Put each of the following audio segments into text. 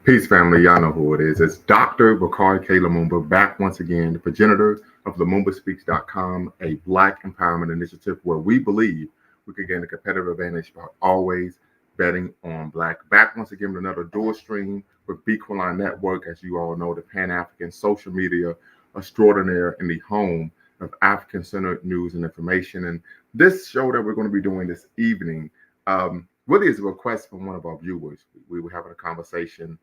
Peace, family. Y'all know who it is. It's Dr. Bakari K. Lumumba back once again, the progenitor of LumumbaSpeaks.com, a Black empowerment initiative where we believe we could gain a competitive advantage by always betting on Black. Back once again with another dual stream with Bequaline Network, as you all know, the Pan-African social media extraordinaire in the home of African-centered news and information. And this show that we're going to be doing this evening really is a request from one of our viewers. We were having a conversation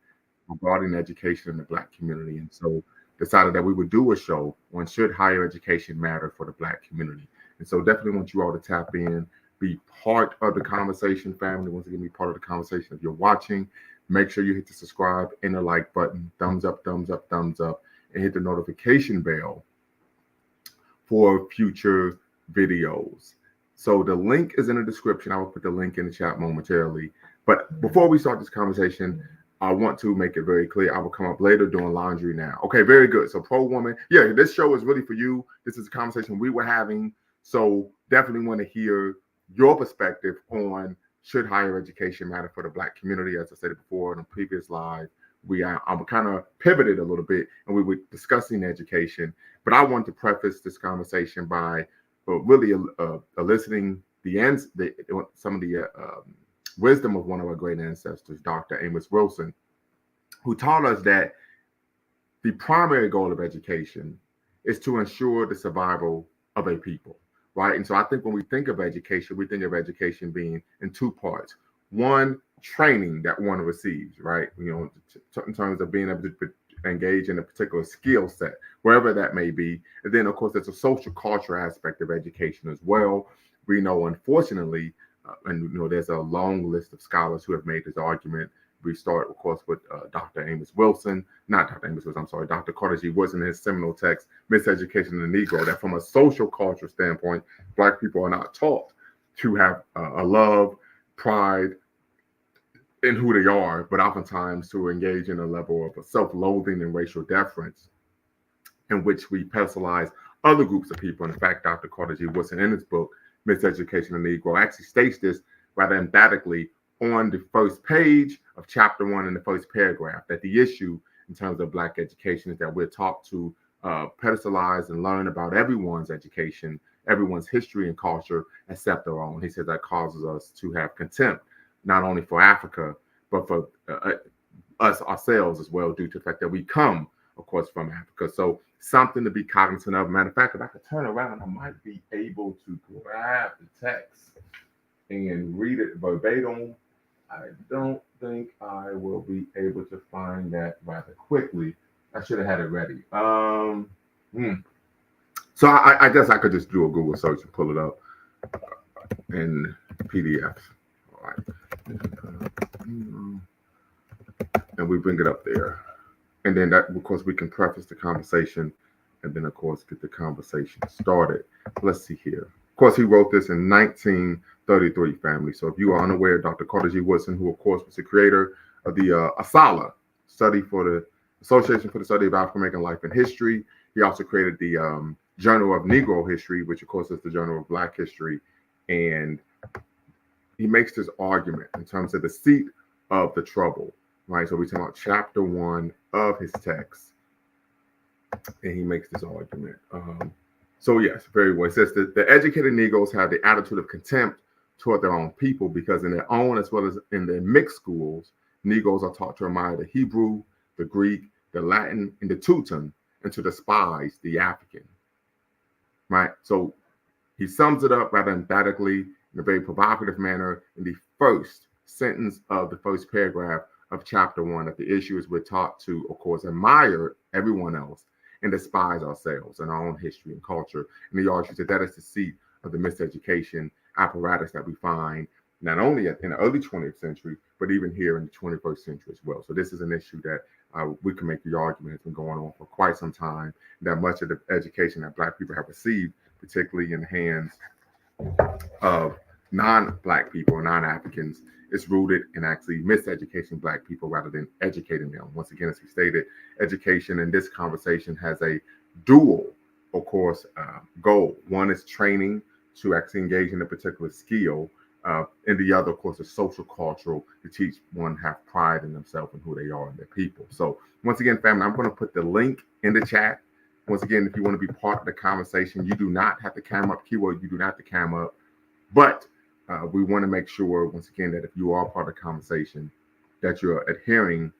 regarding education in the Black community, and so decided that we would do a show on should higher education matter for the Black community. And so definitely want you all to tap in, be part of the conversation, family. Once again, be part of the conversation. If you're watching, make sure you hit the subscribe and the like button, thumbs up, thumbs up, thumbs up, and hit the notification bell for future videos. So the link is in the description. I will put the link in the chat momentarily. But before we start this conversation, I want to make it very clear. I will come up later doing laundry now. Okay, very good. So pro woman, yeah, this show is really for you. This is a conversation we were having. So definitely want to hear your perspective on should higher education matter for the Black community. As I said before in a previous live, I'm kind of pivoted a little bit and we were discussing education. But I want to preface this conversation by really eliciting some of the wisdom of one of our great ancestors, Dr. Amos Wilson, who taught us that the primary goal of education is to ensure the survival of a people, right? And so I think when we think of education, we think of education being in two parts. One, training that one receives, right? You know, in terms of being able to engage in a particular skill set, wherever that may be. And then, of course, there's a social culture aspect of education as well. We know, unfortunately, and you know, there's a long list of scholars who have made this argument. We start, of course, with Dr. Amos Wilson, not Dr. Amos Wilson, I'm sorry, Dr. Carter G. Woodson in his seminal text, Miseducation of the Negro, that from a social culture standpoint, Black people are not taught to have a love, pride in who they are, but oftentimes to engage in a level of self-loathing and racial deference in which we pedestalize other groups of people. In fact, Dr. Carter G. Woodson in his book, Miseducation of the Negro, actually states this rather emphatically on the first page of chapter 1 in the first paragraph, that the issue in terms of Black education is that we're taught to pedestalize and learn about everyone's education, everyone's history and culture, except our own. He says that causes us to have contempt, not only for Africa, but for us ourselves as well, due to the fact that we come, of course, from Africa. So something to be cognizant of. Matter of fact, if I could turn around, I might be able to grab the text and read it verbatim. I don't think I will be able to find that rather quickly. I should have had it ready. So I guess I could just do a Google search and pull it up in PDF. All right. And we bring it up there. And then that, of course, we can preface the conversation and then, of course, get the conversation started. Let's see here. Of course, he wrote this in 1933, family. So if you are unaware, Dr. Carter G. Woodson, who, of course, was the creator of the ASALA, Study for the Association for the Study of African American Life and History. He also created the Journal of Negro History, which, of course, is the Journal of Black History. And he makes this argument in terms of the seat of the trouble, right? So we're talking about chapter 1 of his text. And he makes this argument. So yes, very well. It says that the educated Negroes have the attitude of contempt toward their own people because in their own as well as in their mixed schools, Negroes are taught to admire the Hebrew, the Greek, the Latin, and the Teuton, and to despise the African. Right? So he sums it up rather emphatically in a very provocative manner in the first sentence of the first paragraph of chapter 1, that the issue is we're taught to, of course, admire everyone else and despise ourselves and our own history and culture. And he argues that is the seat of the miseducation apparatus that we find not only in the early 20th century, but even here in the 21st century as well. So this is an issue that we can make the argument has been going on for quite some time, that much of the education that Black people have received, particularly in the hands of non-Black people, non-Africans, is rooted in actually miseducating Black people rather than educating them. Once again, as we stated, education in this conversation has a dual, of course, goal. One is training to actually engage in a particular skill, And the other, of course, is social cultural, to teach one have pride in themselves and who they are and their people. So once again, family, I'm going to put the link in the chat. Once again, if you want to be part of the conversation, you do not have to cam up. Keyword, you do not have to cam up. But we want to make sure, once again, that if you are part of the conversation, that you're adhering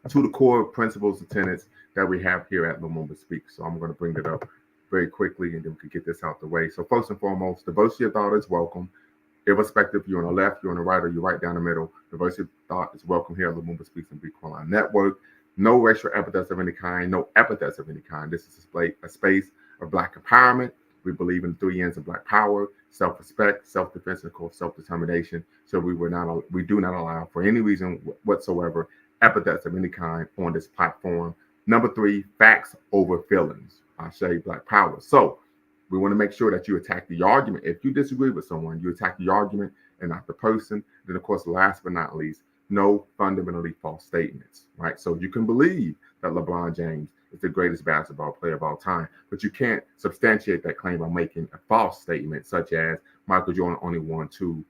to the core principles and tenets that we have here at Lumumba Speaks. So I'm going to bring it up very quickly, and then we can get this out the way. So first and foremost, diversity of thought is welcome. Irrespective if you're on the left, you're on the right, or you're right down the middle, diversity of thought is welcome here at Lumumba Speaks and Be Line Network. No racial epithets of any kind, no epithets of any kind. This is a space of Black empowerment. We believe in 3 N's of Black power: self-respect, self-defense, and of course self-determination. So we do not allow for any reason whatsoever epithets of any kind on this platform. Number 3, facts over feelings. I say Black power. So we want to make sure that you attack the argument. If you disagree with someone, you attack the argument and not the person. Then, of course, last but not least, no fundamentally false statements, right? So you can believe that LeBron James is the greatest basketball player of all time, but you can't substantiate that claim by making a false statement, such as Michael Jordan only won 2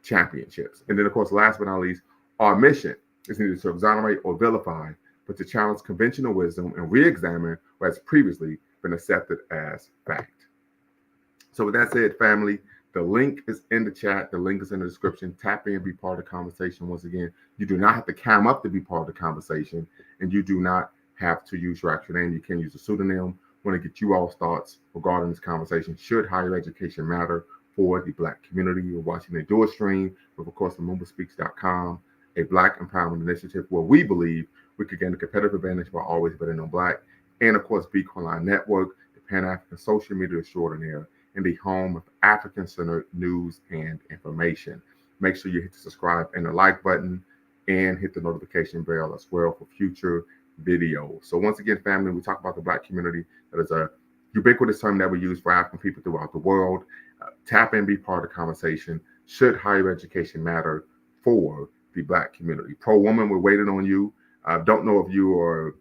championships. And then, of course, last but not least, our mission is neither to exonerate or vilify, but to challenge conventional wisdom and re-examine what has previously been accepted as fact. So with that said, family, the link is in the chat. The link is in the description. Tap in, be part of the conversation. Once again, you do not have to cam up to be part of the conversation, and you do not have to use your actual name. You can use a pseudonym. I want to get you all's thoughts regarding this conversation. Should higher education matter for the Black community? You're watching the Dual Stream with, of course, the LumumbaSpeaks.com, a Black empowerment initiative where we believe we could gain a competitive advantage by always betting on Black. And, of course, Be Line Network, the Pan-African social media extraordinaire, and the home of African-centered news and information. Make sure you hit the subscribe and the like button, and hit the notification bell as well for future videos. So once again, family, we talk about the Black community. That is a ubiquitous term that we use for African people throughout the world. Tap in, be part of the conversation. Should higher education matter for the Black community? Pro-woman, we're waiting on you. Don't know if you are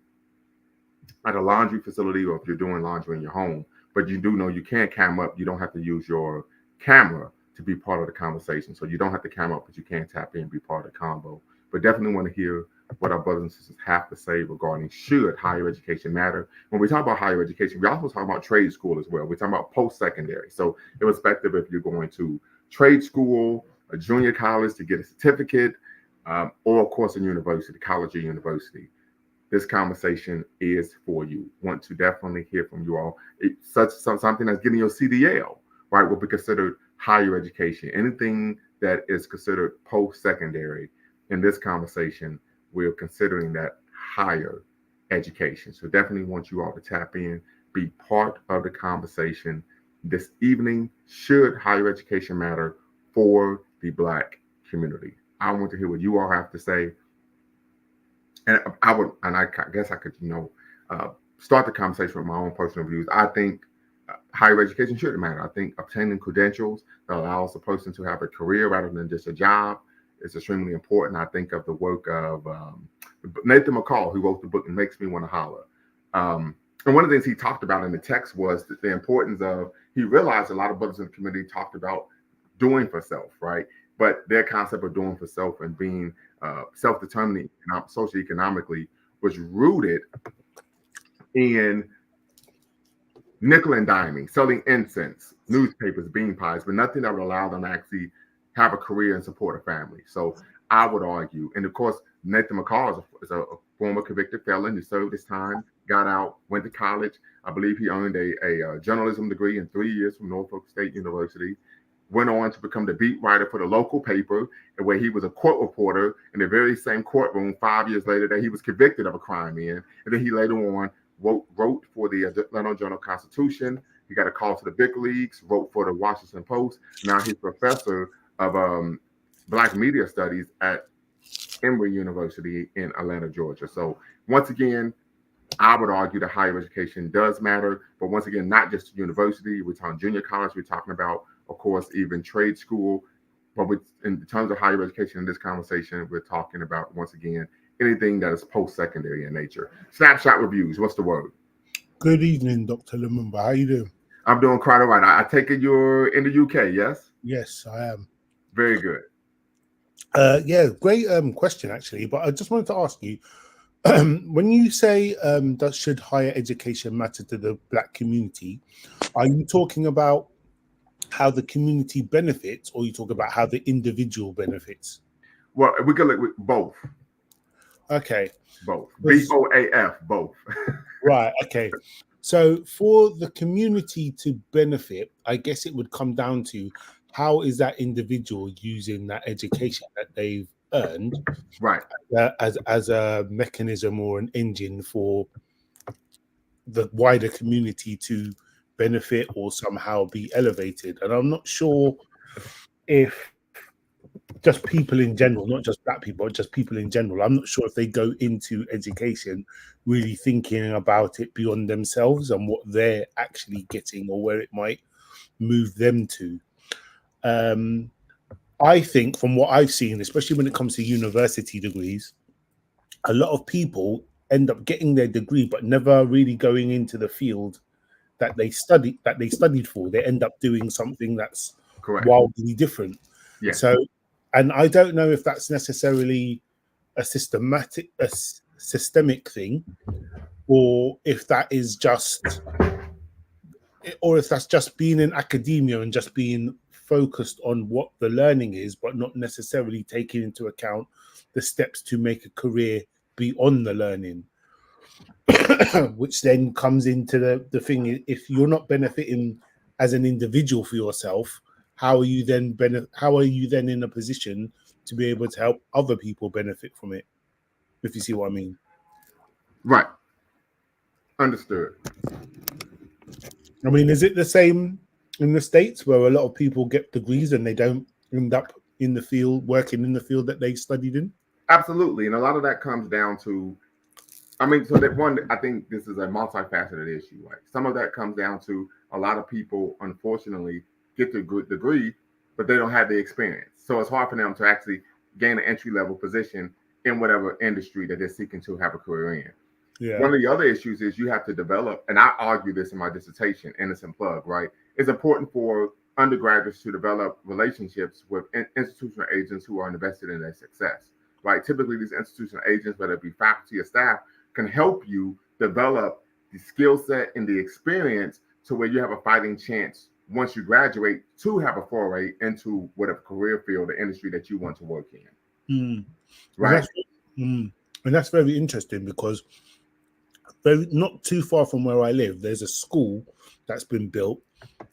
at a laundry facility or if you're doing laundry in your home, but you do know you can cam up. You don't have to use your camera to be part of the conversation. So you don't have to cam up, but you can tap in and be part of the combo. But definitely want to hear what our brothers and sisters have to say regarding should higher education matter. When we talk about higher education, we also talk about trade school as well. We're talking about post-secondary. So irrespective if you're going to trade school, a junior college to get a certificate, or of course a university, college or university, this conversation is for you. Want to definitely hear from you all. It's something that's getting your CDL, right, will be considered higher education. Anything that is considered post-secondary in this conversation, we're considering that higher education. So definitely want you all to tap in, be part of the conversation this evening. Should higher education matter for the Black community? I want to hear what you all have to say. And I guess I could, start the conversation with my own personal views. I think higher education shouldn't matter. I think obtaining credentials that allows a person to have a career rather than just a job is extremely important. I think of the work of Nathan McCall, who wrote the book It Makes Me Want to Holler. And one of the things he talked about in the text was the importance of, he realized a lot of brothers in the community talked about doing for self, right? But their concept of doing for self and being self-determining socioeconomically was rooted in nickel and diming, selling incense, newspapers, bean pies, but nothing that would allow them to actually have a career and support a family. So I would argue, and of course, Nathan McCall is a former convicted felon. He served his time, got out, went to college. I believe he earned a journalism degree in 3 years from Northfolk State University. Went on to become the beat writer for the local paper, where he was a court reporter in the very same courtroom 5 years later that he was convicted of a crime in. And then he later on wrote for the Atlanta Journal-Constitution. He got a call to the big leagues, wrote for the Washington Post. Now he's professor of Black media studies at Emory University in Atlanta, Georgia. So once again, I would argue that higher education does matter, but once again, not just university. We're talking junior college. We're talking about, of course, even trade school. But in terms of higher education in this conversation, we're talking about, once again, anything that is post-secondary in nature. Snapshot reviews. What's the word? Good evening, Dr. Lumumba. How you doing? I'm doing quite all right. I take it you're in the UK, yes? Yes, I am. Very good. Yeah, great question actually. But I just wanted to ask you, when you say that should higher education matter to the Black community, are you talking about how the community benefits, or you talk about how the individual benefits? Well, we could look with both. Okay. Both. BOAF, both. Right. Okay. So for the community to benefit, I guess it would come down to how is that individual using that education that they've earned Right. as a mechanism or an engine for the wider community to benefit or somehow be elevated. And I'm not sure if just people in general, not just Black people, but just people in general, I'm not sure if they go into education really thinking about it beyond themselves and what they're actually getting or where it might move them to. I think from what I've seen, especially when it comes to university degrees, a lot of people end up getting their degree but never really going into the field that they studied for. They end up doing something that's Correct. wildly different. Yes. So, and I don't know if that's necessarily a systemic thing, or if that is just, or if that's just being in academia and just being focused on what the learning is, but not necessarily taking into account the steps to make a career beyond the learning. Which then comes into the thing, if you're not benefiting as an individual for yourself, how are you then in a position to be able to help other people benefit from it, if you see what I mean? Right. Understood. I mean, is it the same in the States where a lot of people get degrees and they don't end up in the field, working in the field that they studied in? Absolutely. And a lot of that comes down to, so that one, I think this is a multifaceted issue. Like some of that comes down to a lot of people, unfortunately, get the good degree, but they don't have the experience. So it's hard for them to actually gain an entry level position in whatever industry that they're seeking to have a career in. Yeah. One of the other issues is you have to develop, and I argue this in my dissertation, Innocent Plug, right? It's important for undergraduates to develop relationships with institutional agents who are invested in their success, right? Typically, these institutional agents, whether it be faculty or staff, can help you develop the skill set and the experience to where you have a fighting chance once you graduate to have a foray into whatever career field or industry that you want to work in. Right? And that's very interesting because not too far from where I live, there's a school that's been built,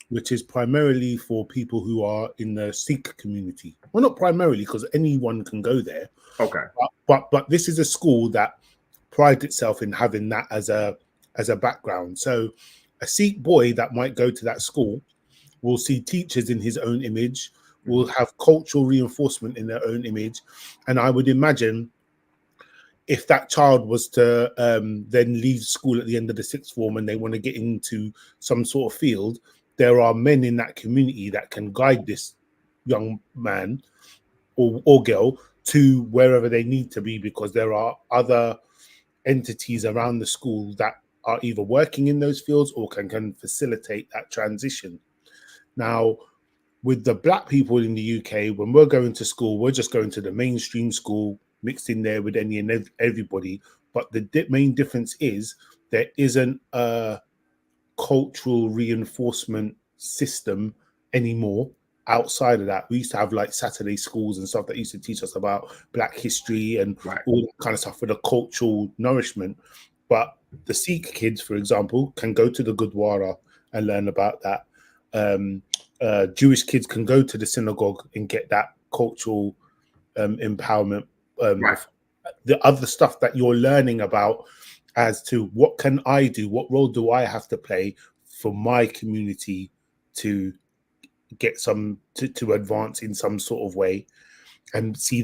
which is primarily for people who are in the Sikh community. Well, not primarily, because anyone can go there. Okay. But this is a school that prides itself in having that as a background. So a Sikh boy that might go to that school will see teachers in his own image, will have cultural reinforcement in their own image. And I would imagine if that child was to then leave school at the end of the sixth form and they want to get into some sort of field, there are men in that community that can guide this young man or girl to wherever they need to be, because there are other entities around the school that are either working in those fields or can facilitate that transition. Now, with the Black people in the UK, when we're going to school, we're just going to the mainstream school, mixed in there with any and everybody. But the main difference is there isn't a cultural reinforcement system anymore. Outside of that, we used to have like Saturday schools and stuff that used to teach us about Black history and all that kind of stuff for the cultural nourishment. But the Sikh kids, for example, can go to the Gurdwara and learn about that. Jewish kids can go to the synagogue and get that cultural empowerment. The other stuff that you're learning about as to what can I do, what role do I have to play for my community to get to advance in some sort of way, and see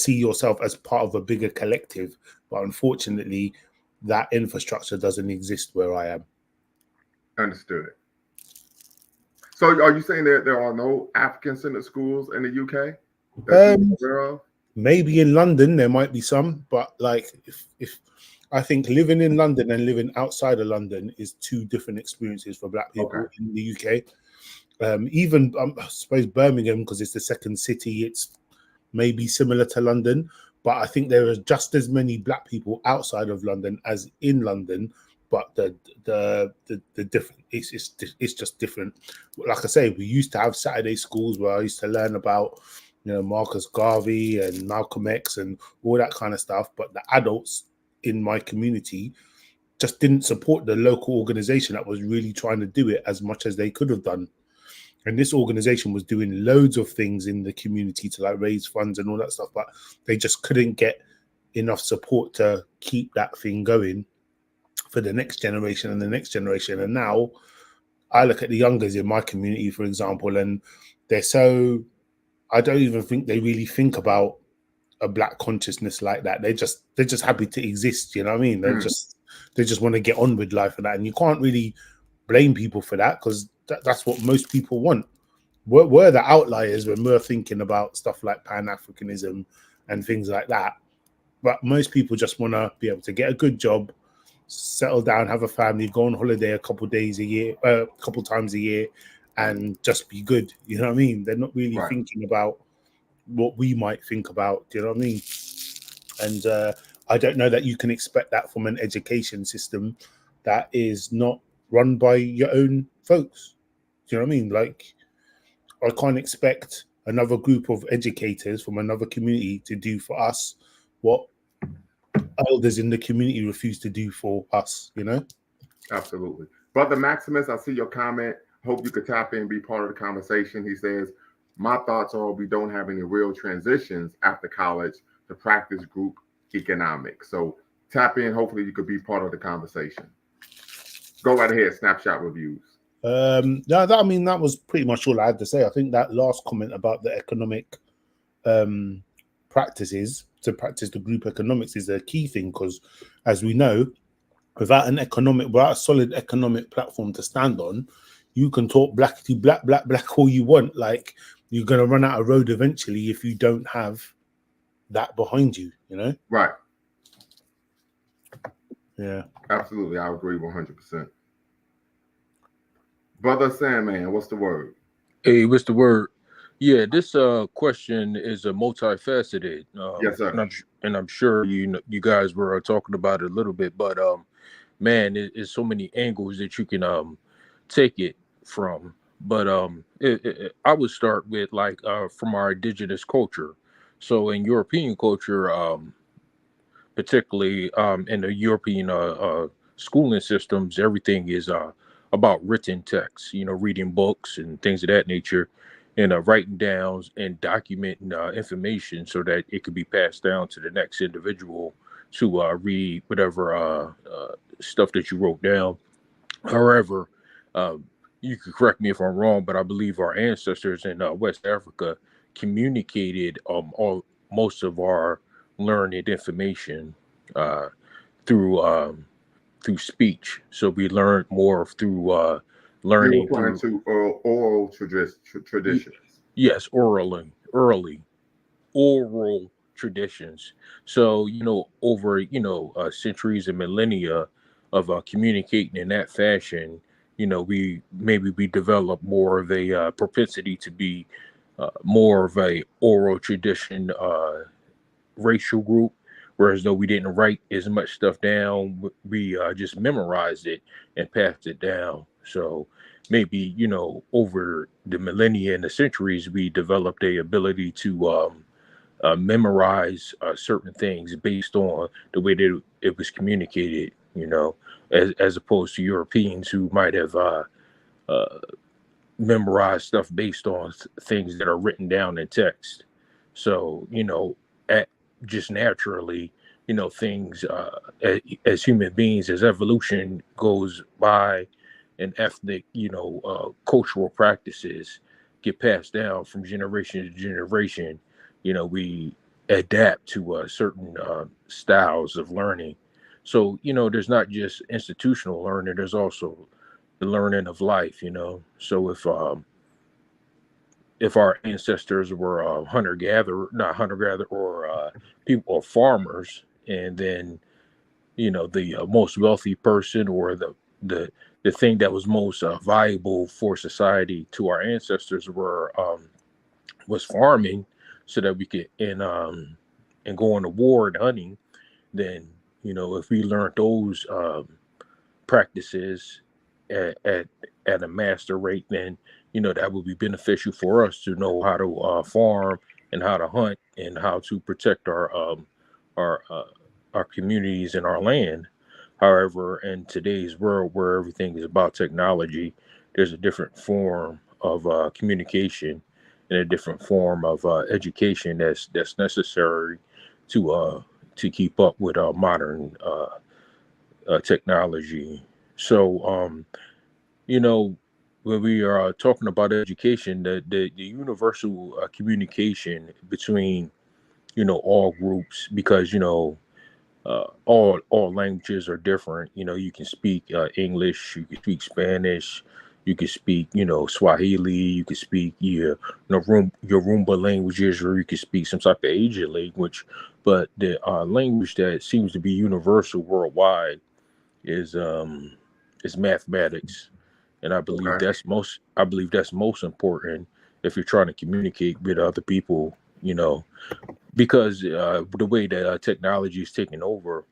yourself as part of a bigger collective. But unfortunately, that infrastructure doesn't exist where I am. Understood. So are you saying that there are no African-centered schools in the UK that you're aware of? Maybe in London there might be some, but like if I think living in London and living outside of London is two different experiences for Black people in the UK. Even I suppose Birmingham, because it's the second city, it's maybe similar to London, but I think there are just as many black people outside of London as in London. But the different it's just different. Like I say, we used to have Saturday schools where I used to learn about Marcus Garvey and Malcolm X and all that kind of stuff. But the adults in my community just didn't support the local organization that was really trying to do it as much as they could have done. And this organization was doing loads of things in the community to like raise funds and all that stuff, but they just couldn't get enough support to keep that thing going for the next generation and the next generation. And now I look at the youngers in my community, for example, and they're so, I don't even think they really think about a black consciousness like that. They're just happy to exist. You know what I mean? They just want to get on with life and that. And you can't really blame people for that, because that's what most people want. We're the outliers when we're thinking about stuff like Pan-Africanism and things like that. But most people just want to be able to get a good job, settle down, have a family, go on holiday a couple times a year, and just be good. You know what I mean? They're not really thinking about what we might think about. Do you know what I mean? And I don't know that you can expect that from an education system that is not run by your own folks. Do you know what I mean? Like, I can't expect another group of educators from another community to do for us what elders in the community refuse to do for us, Absolutely. Brother Maximus, I see your comment. Hope you could tap in and be part of the conversation. He says, my thoughts are we don't have any real transitions after college to practice group economics. So tap in. Hopefully you could be part of the conversation. Go right ahead. Snapshot reviews. That was pretty much all I had to say. I think that last comment about the economic practices, to practice the group economics, is a key thing, because as we know, without a solid economic platform to stand on, you can talk black all you want. Like, you're going to run out of road eventually if you don't have that behind you, Right. Yeah. Absolutely. I agree 100%. Brother Sandman, what's the word? Hey, what's the word? Yeah, this question is a multifaceted. Yes, sir. And I'm sure you guys were talking about it a little bit, but man, it's so many angles that you can take it from. But I would start with from our indigenous culture. So in European culture, particularly in the European schooling systems, everything is about written text, reading books and things of that nature, and writing down and documenting information so that it could be passed down to the next individual to read whatever stuff that you wrote down. However, you could correct me if I'm wrong, but I believe our ancestors in West Africa communicated most of our learned information uh, through speech. So we learned more through learning You're referring to oral traditions. Yes, early oral traditions. So over centuries and millennia of communicating in that fashion, we develop more of a propensity to be more of a oral tradition racial group, whereas though we didn't write as much stuff down, we just memorized it and passed it down. So maybe over the millennia and the centuries, we developed a ability to memorize certain things based on the way that it was communicated, as opposed to Europeans who might have uh, memorized stuff based on things that are written down in text. So, just naturally, things as human beings, as evolution goes by, and ethnic, cultural practices get passed down from generation to generation. We adapt to certain styles of learning. So, there's not just institutional learning, there's also the learning of life, So if our ancestors were hunter gatherer, not hunter gatherer, or people or farmers, and then the most wealthy person or the the thing that was most valuable for society to our ancestors was farming, so that we could and going to war and hunting. Then if we learned those practices at a master rate, then that would be beneficial for us to know how to farm and how to hunt and how to protect our our communities and our land. However, in today's world where everything is about technology, there's a different form of communication and a different form of education that's necessary to keep up with modern technology. So, you know, when we are talking about education, the universal communication between all groups, because all languages are different. You can speak English, you can speak Spanish, you can speak Swahili, you can speak Yoruba languages, or you can speak some type of Asian language. But the language that seems to be universal worldwide is mathematics, and Okay. I believe that's most important if you're trying to communicate with other people. Because the way that technology is taking over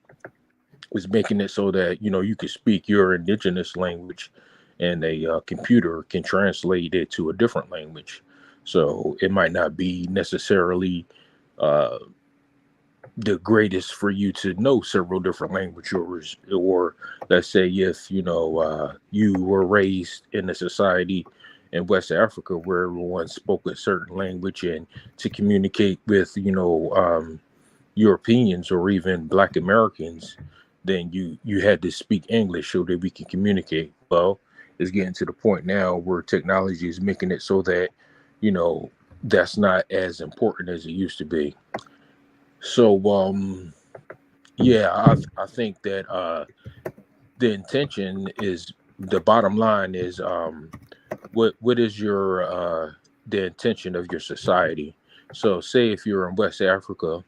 is making it so that you can speak your indigenous language, and a computer can translate it to a different language. So it might not be necessarily uh, the greatest for you to know several different languages, or let's say if you were raised in a society in West Africa where everyone spoke a certain language, and to communicate with Europeans or even Black Americans, then you had to speak English so that we can communicate. Well, it's getting to the point now where technology is making it so that you know that's not as important as it used to be. So yeah, I think that the intention is, the bottom line is, what is your the intention of your society. So say if you're in West Africa,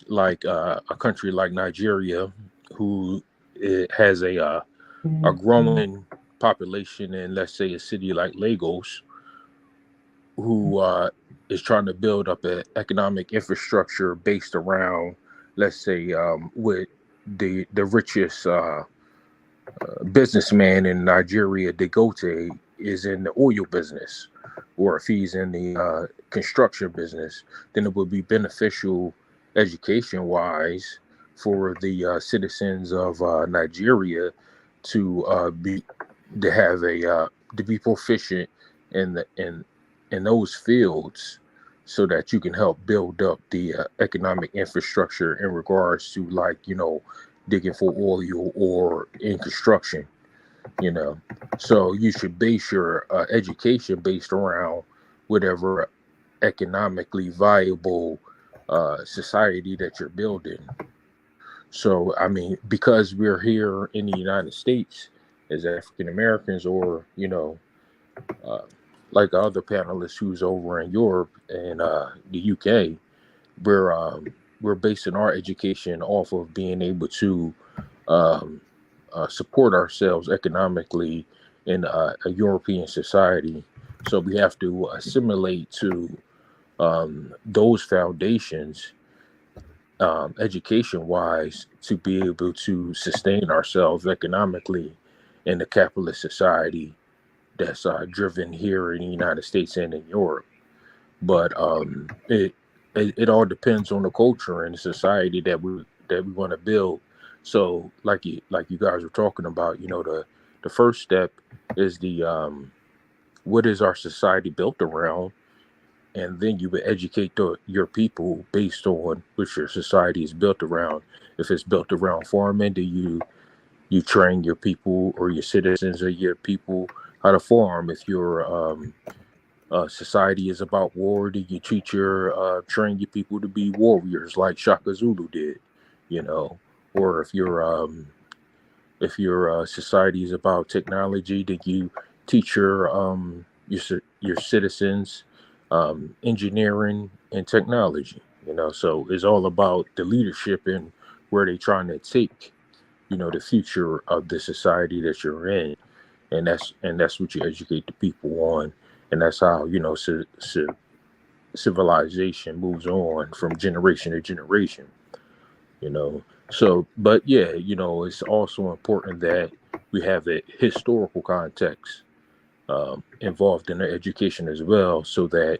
like a country like Nigeria, who it has a growing population, in let's say a city like Lagos, who is trying to build up an economic infrastructure based around, let's say, with the richest businessman in Nigeria, Dangote, is in the oil business, or if he's in the construction business, then it would be beneficial education wise for the citizens of Nigeria to be to have a to be proficient in in those fields, so that you can help build up the economic infrastructure in regards to, like, digging for oil or in construction. you know so you should base your education based around whatever economically viable society that you're building. So I mean, because we're here in the United States as African Americans, or uh, like the other panelists who's over in Europe and the UK, we're basing our education off of being able to um, support ourselves economically in a European society. So we have to assimilate to those foundations, education wise, to be able to sustain ourselves economically in the capitalist society that's driven here in the United States and in Europe. But it all depends on the culture and the society that we want to build. So like you guys were talking about, the first step is the what is our society built around, and then you would educate your people based on what your society is built around. If it's built around farming, do you train your people or your citizens or your people how to farm? If your society is about war, do you train your people to be warriors like Shaka Zulu did? You know, or if your society is about technology, then you teach your citizens engineering and technology. So it's all about the leadership and where they're trying to take the future of the society that you're in, and that's what you educate the people on, and that's how civilization moves on from generation to generation. you know but yeah, it's also important that we have a historical context involved in their education as well, so that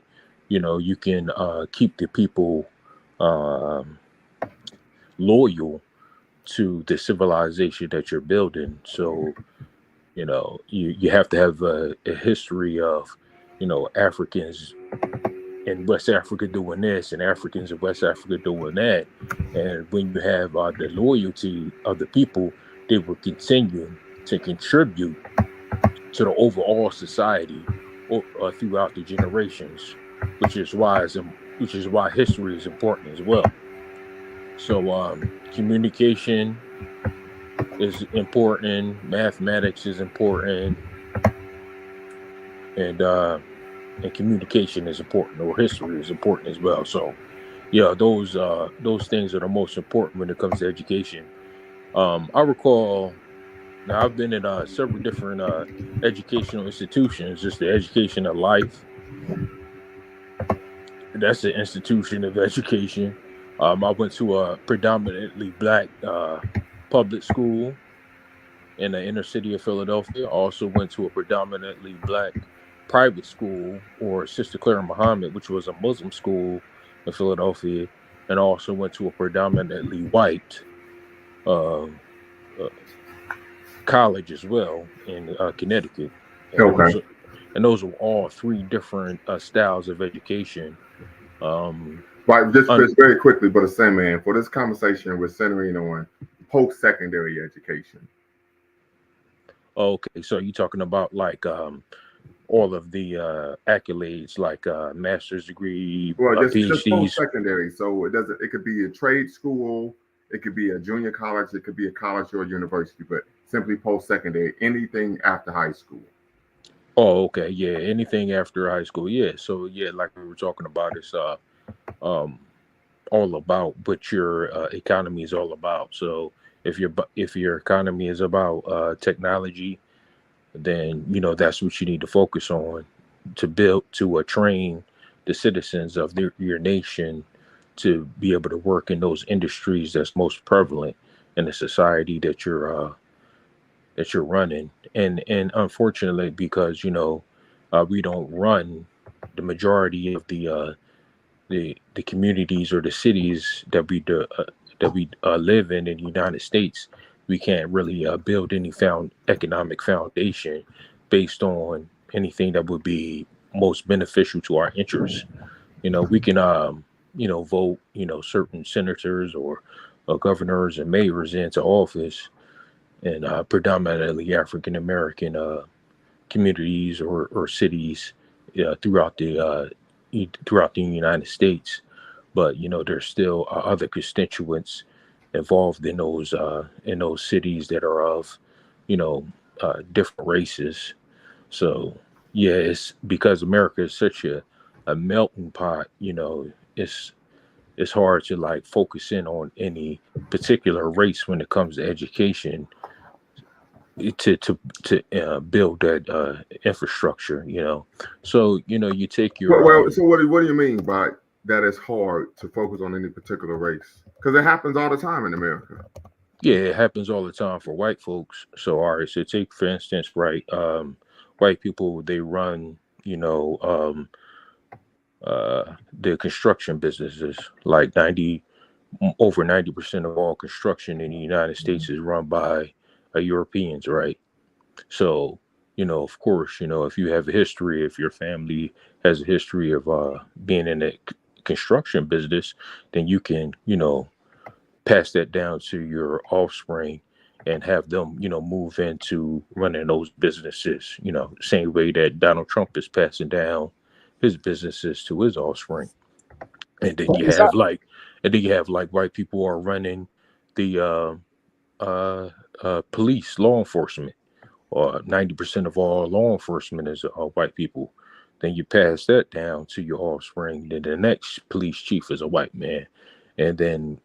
you can keep the people um, loyal to the civilization that you're building. So you have to have a history of Africans in West Africa doing this and Africans in West Africa doing that. And when you have the loyalty of the people, they will continue to contribute to the overall society throughout the generations, which is why which is why history is important as well. So communication is important, mathematics is important, and communication is important, or history is important as well. So yeah, those things are the most important when it comes to education. I recall, now I've been in several different educational institutions. Just the education of life, that's the institution of education. I went to a predominantly black public school in the inner city of Philadelphia. I also went to a predominantly black private school, or Sister Clara Muhammad, which was a Muslim school in Philadelphia, and I also went to a predominantly white uh, uh, college as well in Connecticut. And those Okay. are, and those were all three different styles of education. Um, Right, un- just very quickly, but the same man. For this conversation, we're centering on post-secondary education. okay, so you're talking about like all of the accolades, like master's degree, Well, just PhDs. post-secondary. So it doesn't. It could be a trade school. It could be a junior college. It could be a college or a university. But simply post-secondary, anything after high school. Oh, okay, yeah. Anything after high school, yeah. So yeah, like we were talking about, it's um all about what your economy is all about. So if your economy is about technology, then that's what you need to focus on to build to train the citizens of your nation to be able to work in those industries that's most prevalent in the society that you're running. And unfortunately, because we don't run the majority of the communities or the cities that we live in the United States, we can't really build any found economic foundation based on anything that would be most beneficial to our interests. We can vote certain senators or governors and mayors into office, and predominantly African American communities or cities throughout the United States. But there's still other constituents involved in those cities that are of different races. So yeah, it's because America is such a melting pot. It's hard to like focus in on any particular race when it comes to education, to build that infrastructure. So you take your So what do you mean by that? It's hard to focus on any particular race because it happens all the time in America. yeah, it happens all the time for white folks. So all right, so take for instance, right, white people, they run the construction businesses. Like 90% of all construction in the United States is run by Europeans, right? So, of course, if you have a history, if your family has a history of being in the construction business, then you can, pass that down to your offspring and have them, move into running those businesses, same way that Donald Trump is passing down his businesses to his offspring. And then But you is that have like, white people are running the police, law enforcement, or 90% of all law enforcement is white people. Then you pass that down to your offspring. Then the next police chief is a white man, and then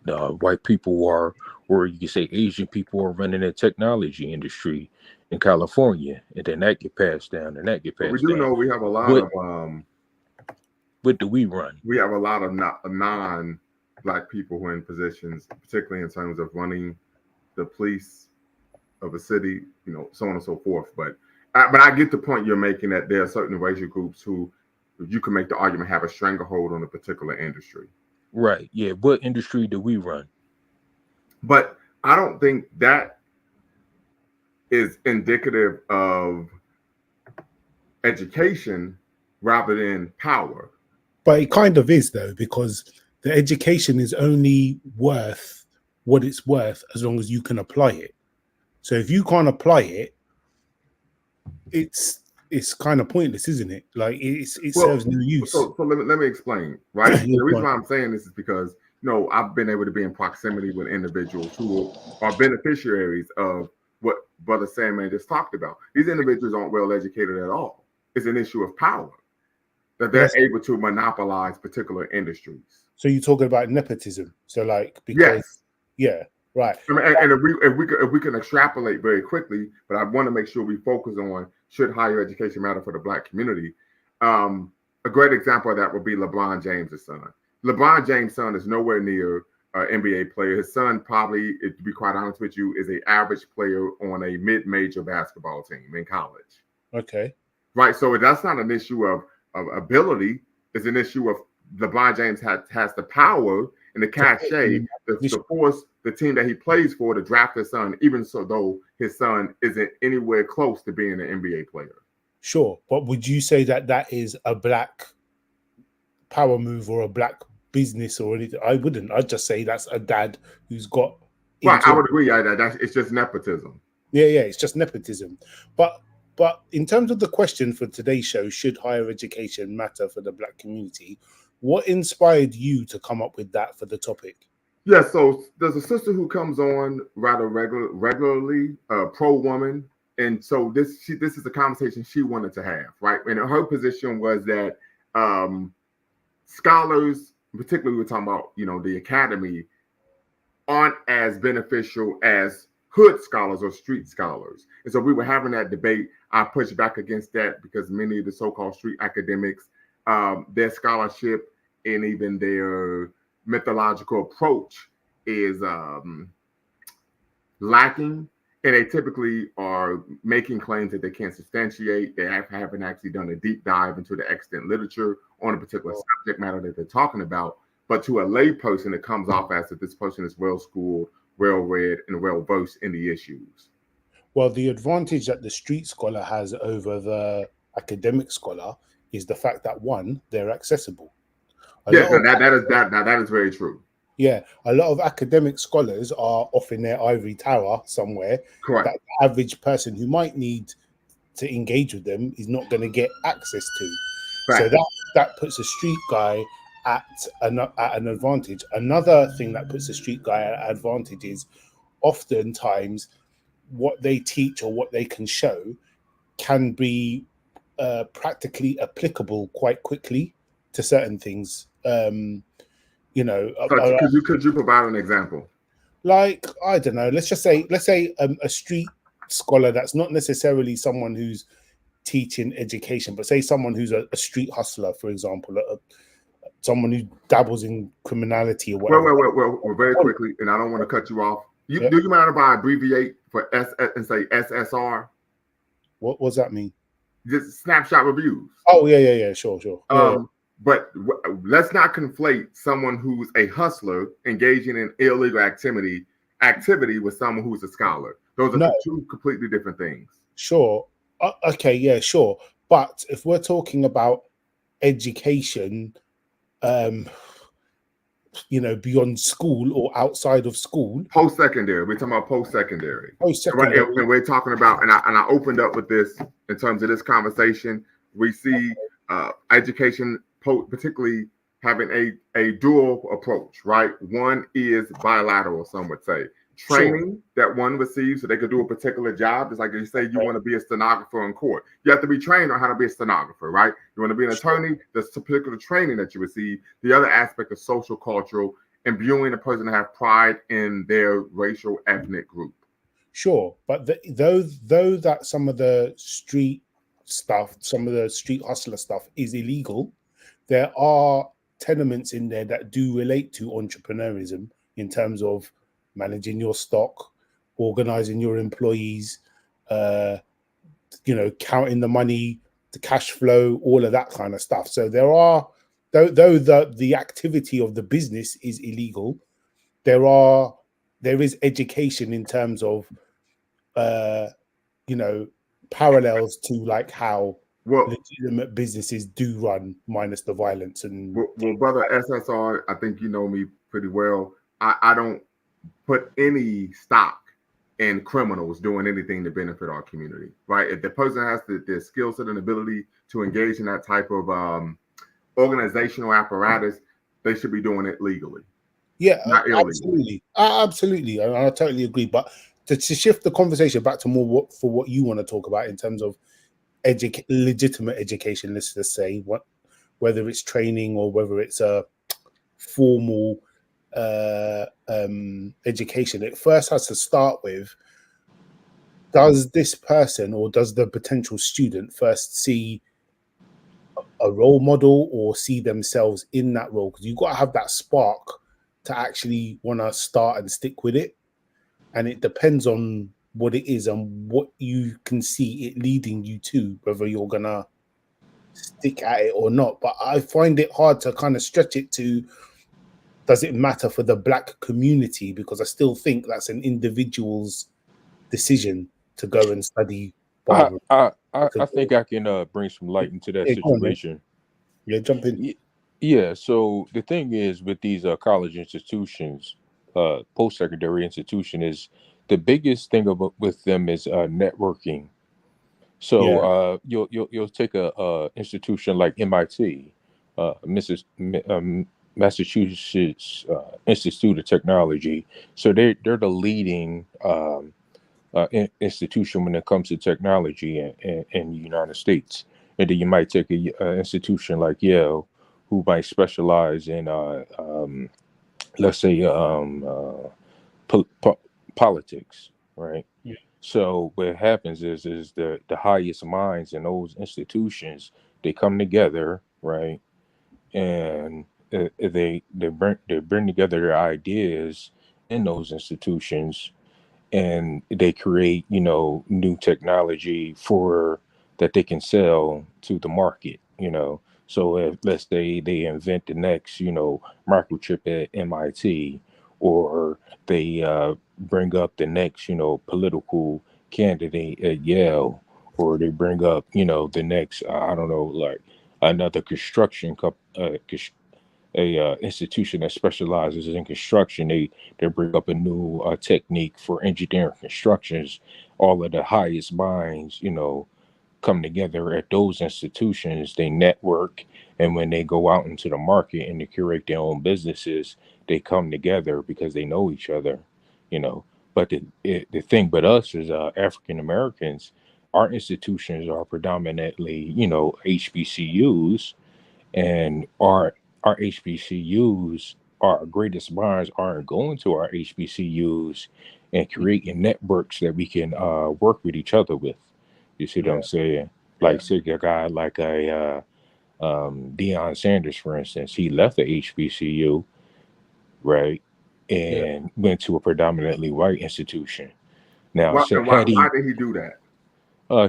white people are, or you can say Asian people are running the technology industry in California, and then that get passed down, and that get But we passed do down. know we have a lot What of what do we run? we have a lot of non-black people who are in positions, particularly in terms of running the police of a city, so on and so forth. But I get the point you're making, that there are certain racial groups who you can make the argument have a stranglehold on a particular industry. Right. Yeah. What industry do we run? But I don't think that is indicative of education rather than power. But it kind of is, though, because the education is only worth what it's worth as long as you can apply it. So if you can't apply it, it's kind of pointless, isn't it? Like it serves no use. So let me explain, right? The reason why I'm saying this is because I've been able to be in proximity with individuals who are beneficiaries of what Brother Sandman just talked about. These individuals aren't well educated at all. It's an issue of power that they're able to monopolize particular industries. So you're talking about nepotism. So because right. I mean, and if we can extrapolate very quickly, but I want to make sure we focus on, should higher education matter for the Black community? A great example of that would be LeBron James' son. LeBron James' son is nowhere near an NBA player. His son probably, to be quite honest with you, is an average player on a mid-major basketball team in college. Okay. Right. So that's not an issue of ability. It's an issue of LeBron James has the power and the cachet to force the team that he plays for to draft his son, even so though his son isn't anywhere close to being an NBA player. Sure. But would you say that is a Black power move or a Black business or anything? I wouldn't. I'd just say that's a dad who's got... Right, I would agree. It's just nepotism. Yeah, it's just nepotism. But in terms of the question for today's show, should higher education matter for the Black community, what inspired you to come up with that for the topic? Yeah, so there's a sister who comes on rather regularly, pro woman, and so this is a conversation she wanted to have, right? And her position was that scholars, particularly we're talking about, the academy, aren't as beneficial as hood scholars or street scholars. And so we were having that debate. I pushed back against that because many of the so-called street academics, their scholarship and even their methodological approach is lacking, and they typically are making claims that they can't substantiate. They haven't actually done a deep dive into the extant literature on a particular subject matter that they're talking about. But to a lay person, it comes off as if this person is well-schooled, well-read, and well-versed in the issues. Well, the advantage that the street scholar has over the academic scholar is the fact that, one, they're accessible. That is very true. Yeah, a lot of academic scholars are off in their ivory tower somewhere. Correct. That the average person who might need to engage with them is not going to get access to. Right. So that puts a street guy at an advantage. Another thing that puts a street guy at an advantage is oftentimes what they teach or what they can show can be practically applicable quite quickly to certain things. Could you provide an example? Like, I don't know, let's say a street scholar that's not necessarily someone who's teaching education, but say someone who's a street hustler, for example, someone who dabbles in criminality or whatever. Well, very quickly, and I don't want to cut you off. Do you mind if I abbreviate for S and say SSR? What does that mean? Just snapshot reviews. Oh, yeah, sure. But let's not conflate someone who's a hustler engaging in illegal activity with someone who's a scholar. Those are two completely different things. Sure. Okay, yeah, sure. But if we're talking about education, beyond school or outside of school, post-secondary. We're talking about post-secondary. Post-secondary. Right, and we're talking about, and I opened up with this in terms of this conversation. We see education, particularly having a dual approach, right? One is bilateral, some would say. Training that one receives so they could do a particular job. It's like you say you want to be a stenographer in court. You have to be trained on how to be a stenographer, right? You want to be an attorney, there's a particular training that you receive. The other aspect is social, cultural, imbuing a person to have pride in their racial ethnic group. Sure, but though that some of the street stuff, some of the street hustler stuff is illegal, there are tenements in there that do relate to entrepreneurism in terms of managing your stock, organizing your employees, counting the money, the cash flow, all of that kind of stuff. So there are, though the activity of the business is illegal, there is education in terms of parallels to like how legitimate businesses do run, minus the violence and. Well, brother SSR, I think you know me pretty well. I don't put any stock in criminals doing anything to benefit our community, right? If the person has the skill set and ability to engage in that type of organizational apparatus, they should be doing it legally. Yeah, not illegally. Absolutely, and I totally agree. But to shift the conversation back to more for what you want to talk about in terms of legitimate education, let's just say, whether it's training or whether it's a formal education, it first has to start with, does this person or does the potential student first see a role model or see themselves in that role? Because you've got to have that spark to actually want to start and stick with it. And it depends on what it is and what you can see it leading you to, whether you're going to stick at it or not. But I find it hard to kind of stretch it to, does it matter for the Black community? Because I still think that's an individual's decision to go and study Bible. I think I can bring some light into that situation. Jump in. Yeah, so the thing is with these college institutions, post-secondary institution, is the biggest thing with them is networking. So you'll take a institution like MIT, Massachusetts Institute of Technology. So they're the leading institution when it comes to technology in the United States. And then you might take a institution like Yale, who might specialize in let's say politics, right? Yeah. So what happens is the highest minds in those institutions, they come together, right? And they bring together their ideas in those institutions, and they create new technology for that they can sell to the market. So if, let's say, they invent the next microchip at MIT, or they bring up the next political candidate at Yale, or they bring up the next I don't know, like another construction institution that specializes in construction. They bring up a new technique for engineering constructions. All of the highest minds, come together at those institutions. They network, and when they go out into the market and they curate their own businesses, they come together because they know each other. But the thing with us is African Americans, our institutions are predominantly HBCUs, and our HBCUs, our greatest minds aren't going to our HBCUs and creating networks that we can work with each other with. You see what I'm saying? Like, say a guy like Deion Sanders, for instance, he left the HBCU, right, and went to a predominantly white institution. Now, Why, so why did he do that?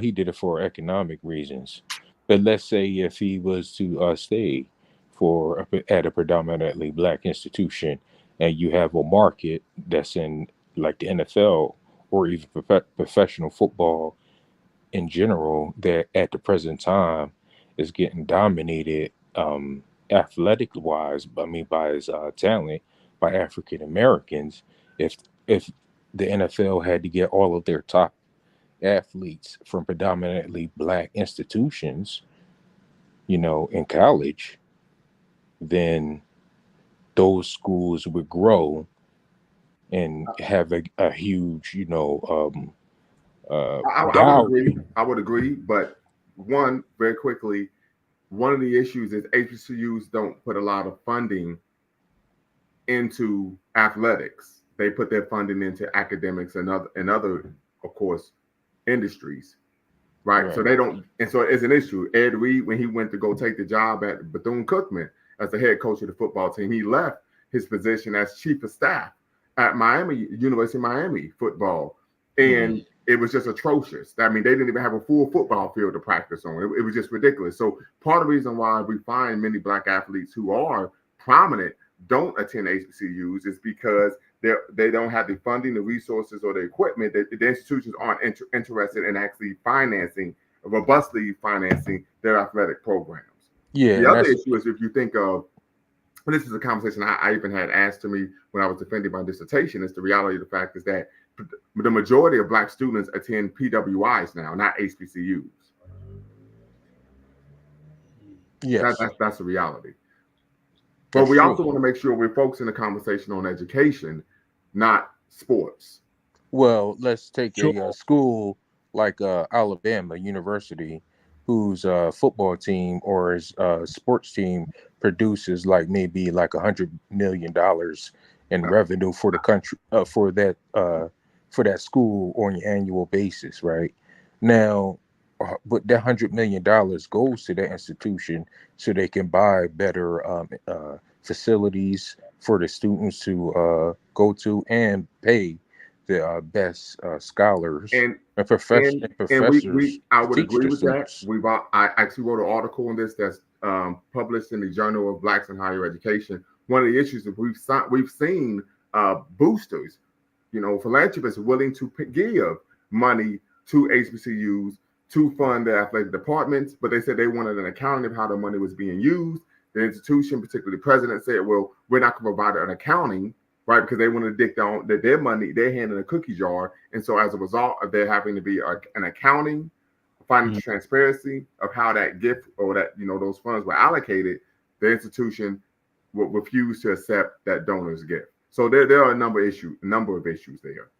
he did it for economic reasons. But let's say if he was to stay at a predominantly Black institution, and you have a market that's in like the NFL or even professional football in general, that at the present time is getting dominated athletic wise, by his talent, by African Americans. If the NFL had to get all of their top athletes from predominantly Black institutions, in college, then those schools would grow and have a huge, dowry. I would agree, but very quickly, one of the issues is HBCUs don't put a lot of funding into athletics. They put their funding into academics and other, of course, industries. Right. So Right. they don't, and so it's an issue. Ed Reed, when he went to go take the job at Bethune-Cookman as the head coach of the football team, he left his position as chief of staff at University of Miami football. And it was just atrocious. I mean, they didn't even have a full football field to practice on. It was just ridiculous. So part of the reason why we find many Black athletes who are prominent don't attend HBCUs is because they don't have the funding, the resources, or the equipment. That the institutions aren't interested in actually robustly financing their athletic programs. Yeah, The and other that's issue is if you think of, and this is a conversation I even had asked to me when I was defending my dissertation, is the reality of the fact is that the majority of Black students attend PWIs now, not HBCUs. yes, That's the reality. But that's we true. also want to make sure we're focusing the conversation on education, not sports. Well, let's take Sure. a school like Alabama University, whose football team or his sports team produces like maybe like $100 million in revenue for the country for that school on an annual basis, right? Now, but that $100 million goes to that institution so they can buy better facilities for the students to go to and pay the best scholars And and and we professors I to would teach agree the with that. students. I actually wrote an article on this that's published in the Journal of Blacks in Higher Education. One of the issues that we've seen boosters, philanthropists willing to give money to HBCUs to fund their athletic departments, but they said they wanted an accounting of how the money was being used. The institution, particularly the president, said, "Well, we're not going to provide an accounting." Right, because they want to dick down that their money, their hand in a cookie jar, and so as a result of there having to be an accounting, financial transparency of how that gift or that those funds were allocated, the institution will refuse to accept that donor's gift. So there are a number of issues there.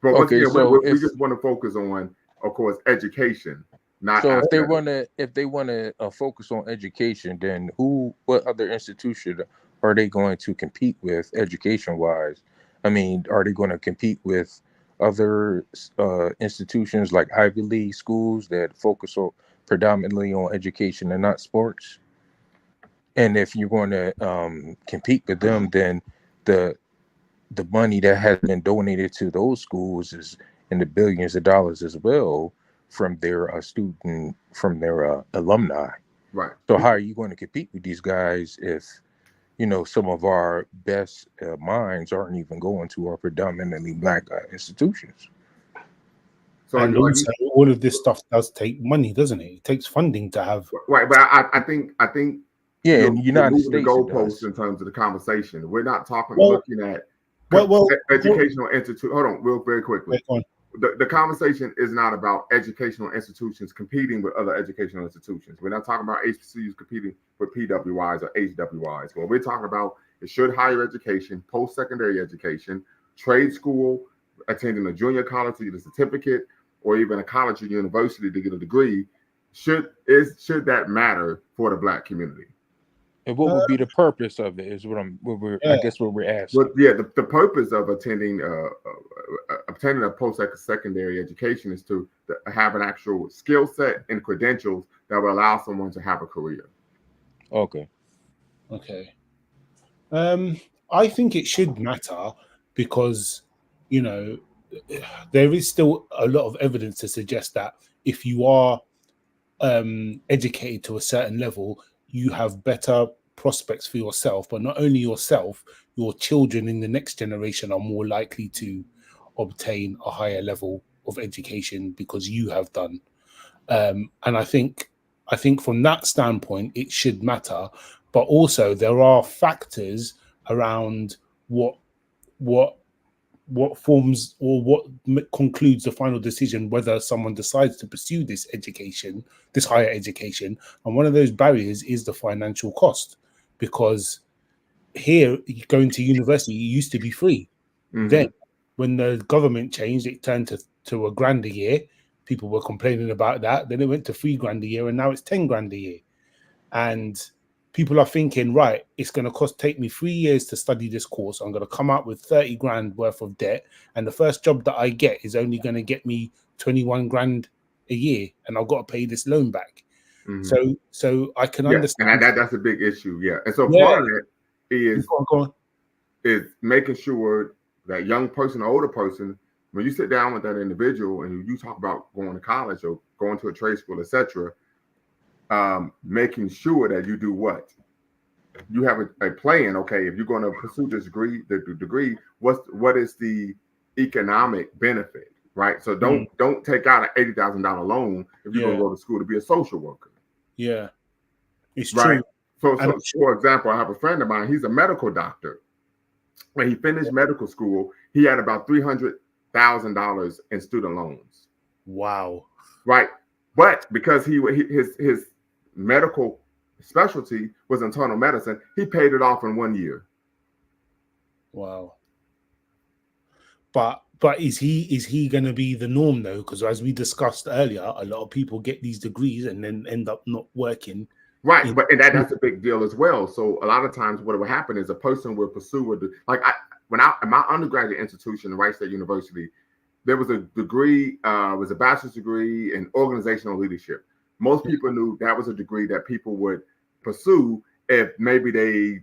But once Okay, again, so we if just want to focus on, of course, education, not so athletics. if they want to focus on education, then what other institution are they going to compete with education wise? I mean, are they going to compete with other institutions like Ivy League schools that focus on predominantly on education and not sports? And if you're going to compete with them, then the the money that has been donated to those schools is in the billions of dollars as well from their from their alumni. Right. So how are you going to compete with these guys if some of our best minds aren't even going to our predominantly Black institutions? So And like also, all of this stuff does take money, doesn't it? It takes funding to have. right, but I think Yeah, in you're the United moving the States it goalposts does. in terms of the conversation. We're not Well, looking at well. educational institute. Hold on, real very quickly. Go on. The conversation is not about educational institutions competing with other educational institutions. We're not talking about HBCUs competing with PWIs or HWIs. What we're talking about is should higher education, post-secondary education, trade school, attending a junior college to get a certificate, or even a college or university to get a degree, should that matter for the Black community? And what would be the purpose of it is I Yeah. guess what we're Well, asking. yeah, the purpose of obtaining a post-secondary education is to have an actual skill set and credentials that will allow someone to have a career. Okay. I think it should matter because, there is still a lot of evidence to suggest that if you are educated to a certain level, you have better prospects for yourself, but not only yourself, your children in the next generation are more likely to obtain a higher level of education because you have done. And I think from that standpoint, it should matter. But also there are factors around what forms or what concludes the final decision whether someone decides to pursue this higher education. And one of those barriers is the financial cost, because here going to university used to be free. Mm-hmm. Then when the government changed, it turned to $1,000 a year. People were complaining about that. Then it went to $3,000 a year, and now it's $10,000 a year. And people are thinking, right, it's going to take me 3 years to study this course. I'm going to come out with 30 grand worth of debt. And the first job that I get is only going to get me 21 grand a year. And I've got to pay this loan back. Mm-hmm. So I can Yeah, understand. and that's a big issue. Yeah. And so Yeah. part of it is, Go on. is making sure that young person or older person, when you sit down with that individual and you talk about going to college or going to a trade school, etc., making sure that you do what? You have a plan. Okay, if you're going to pursue this degree, the degree, what is the economic benefit, right? So don't take out an $80,000 loan if you're going to go to school to be a social worker. Yeah, it's right. True. So for example, I have a friend of mine. He's a medical doctor. When he finished medical school, he had about $300,000 in student loans. Wow. Right, but because his medical specialty was internal medicine, he paid it off in 1 year. Wow. But is he going to be the norm though? Because as we discussed earlier, a lot of people get these degrees and then end up not working. Right, but that's a big deal as well. So a lot of times, what will happen is a person will pursue in my undergraduate institution, Wright State University, there was a degree, was a bachelor's degree in organizational leadership. Most people knew that was a degree that people would pursue if maybe they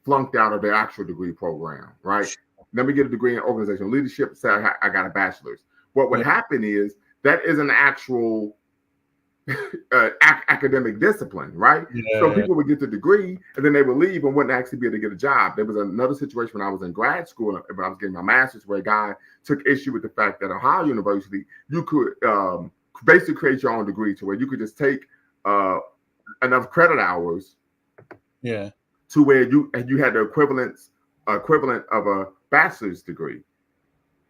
flunked out of their actual degree program, right? Let me get a degree in organizational leadership, say I got a bachelor's. What would happen is that is an actual academic discipline, right? So people would get the degree and then they would leave and wouldn't actually be able to get a job. There was another situation when I was in grad school, when I was getting my master's, where a guy took issue with the fact that Ohio University, you could basically create your own degree to where you could just take enough credit hours to where you had the equivalent of a bachelor's degree,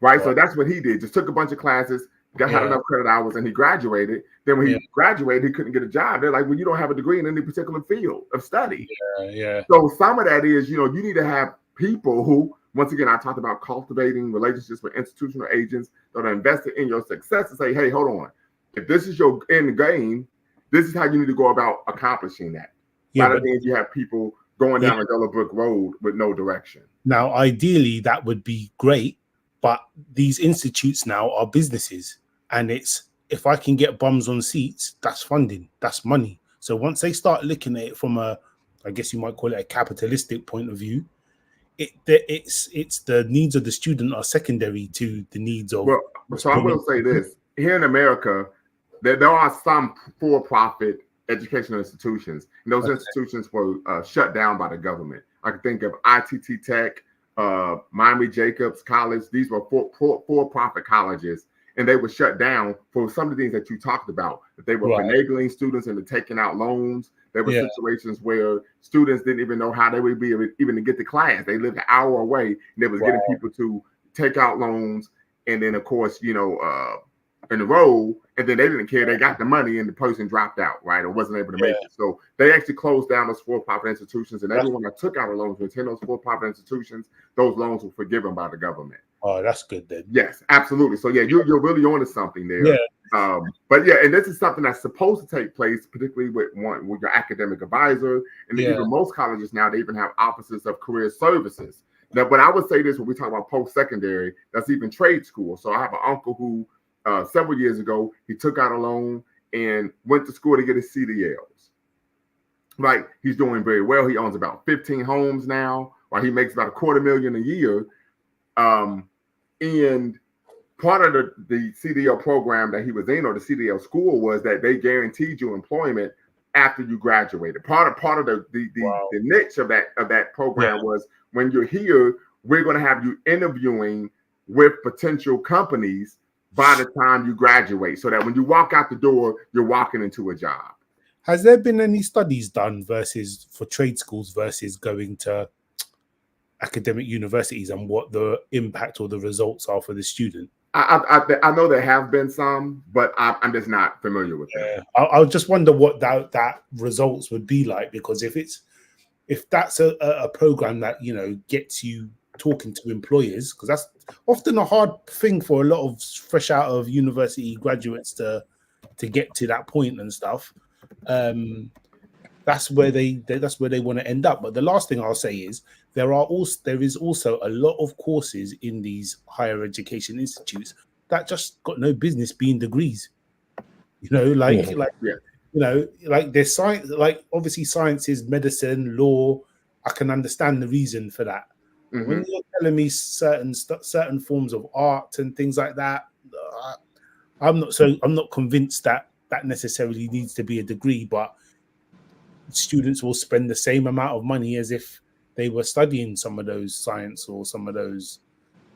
right? So that's what he did. Just took a bunch of classes, had enough credit hours, and he graduated. Then when he graduated, he couldn't get a job. They're like, well, you don't have a degree in any particular field of study. So some of that is, you need to have people who, once again, I talked about cultivating relationships with institutional agents that are invested in your success and say, hey, hold on. If this is your end game, this is how you need to go about accomplishing that. Rather than you have people going down a yellow brick road with no direction. Now, ideally, that would be great, but these institutes now are businesses, and if I can get bums on seats, that's funding, that's money. So once they start looking at it from I guess you might call it a capitalistic point of view, it's the needs of the student are secondary to the needs of. Well, so I will say this: here in America, there are some for-profit educational institutions, and those institutions were shut down by the government. I can think of ITT Tech, Miami Jacobs College. These were for-profit colleges, and they were shut down for some of the things that you talked about. That they were finagling students into taking out loans. There were situations where students didn't even know how they would be able even to get to class. They lived an hour away, and they was getting people to take out loans, and then of course, enroll, and then they didn't care. They got the money, and the person dropped out, right, or wasn't able to make it. So they actually closed down those for-profit institutions, and everyone that took out a loan to attend those for-profit institutions, those loans were forgiven by the government. Oh, that's good then. Yes, absolutely. So you're really onto something there. But and this is something that's supposed to take place, particularly with your academic advisor, and even most colleges now, they even have offices of career services. Now, but I would say this when we talk about post-secondary, that's even trade school. So I have an uncle who several years ago, he took out a loan and went to school to get his CDLs. Right, he's doing very well. He owns about 15 homes now, while he makes about $250,000 a year. And part of the CDL program that he was in, or the CDL school, was that they guaranteed you employment after you graduated. Part of the niche of that program was, when you're here, we're going to have you interviewing with potential companies by the time you graduate, so that when you walk out the door, you're walking into a job. Has there been any studies done for trade schools versus going to academic universities, and what the impact or the results are for the student? I know there have been some, but I'm just not familiar with that. I just wonder what that results would be like, because if that's a program that gets you talking to employers, because that's often a hard thing for a lot of fresh out of university graduates to get to that point and stuff. That that's where they want to end up. But the last thing I'll say is there is also a lot of courses in these higher education institutes that just got no business being degrees. Like there's science, like obviously sciences, medicine, law. I can understand the reason for that. Mm-hmm. When you're telling me certain forms of art and things like that, I'm not convinced that necessarily needs to be a degree, but students will spend the same amount of money as if they were studying some of those science or some of those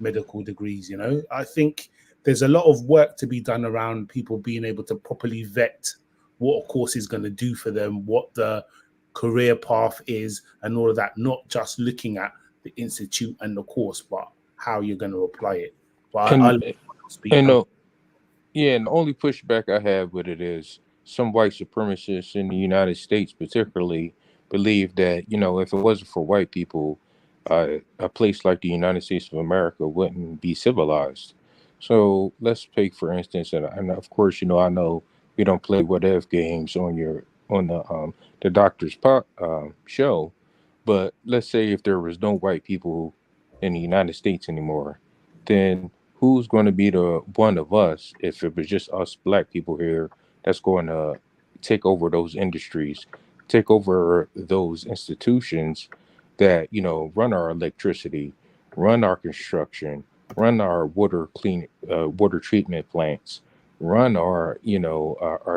medical degrees. I think there's a lot of work to be done around people being able to properly vet what a course is going to do for them, what the career path is, and all of that, not just looking at the institute and the course, but how you're going to apply it. But I'll speak. And the only pushback I have with it is some white supremacists in the United States, particularly, believe that if it wasn't for white people, a place like the United States of America wouldn't be civilized. So let's take for instance, and of course, I know we don't play what if games on the doctor's show, but let's say if there was no white people in the United States anymore, then who's going to be the one of us if it was just us black people here that's going to take over those industries, take over those institutions that run our electricity, run our construction, run our water treatment plants, run our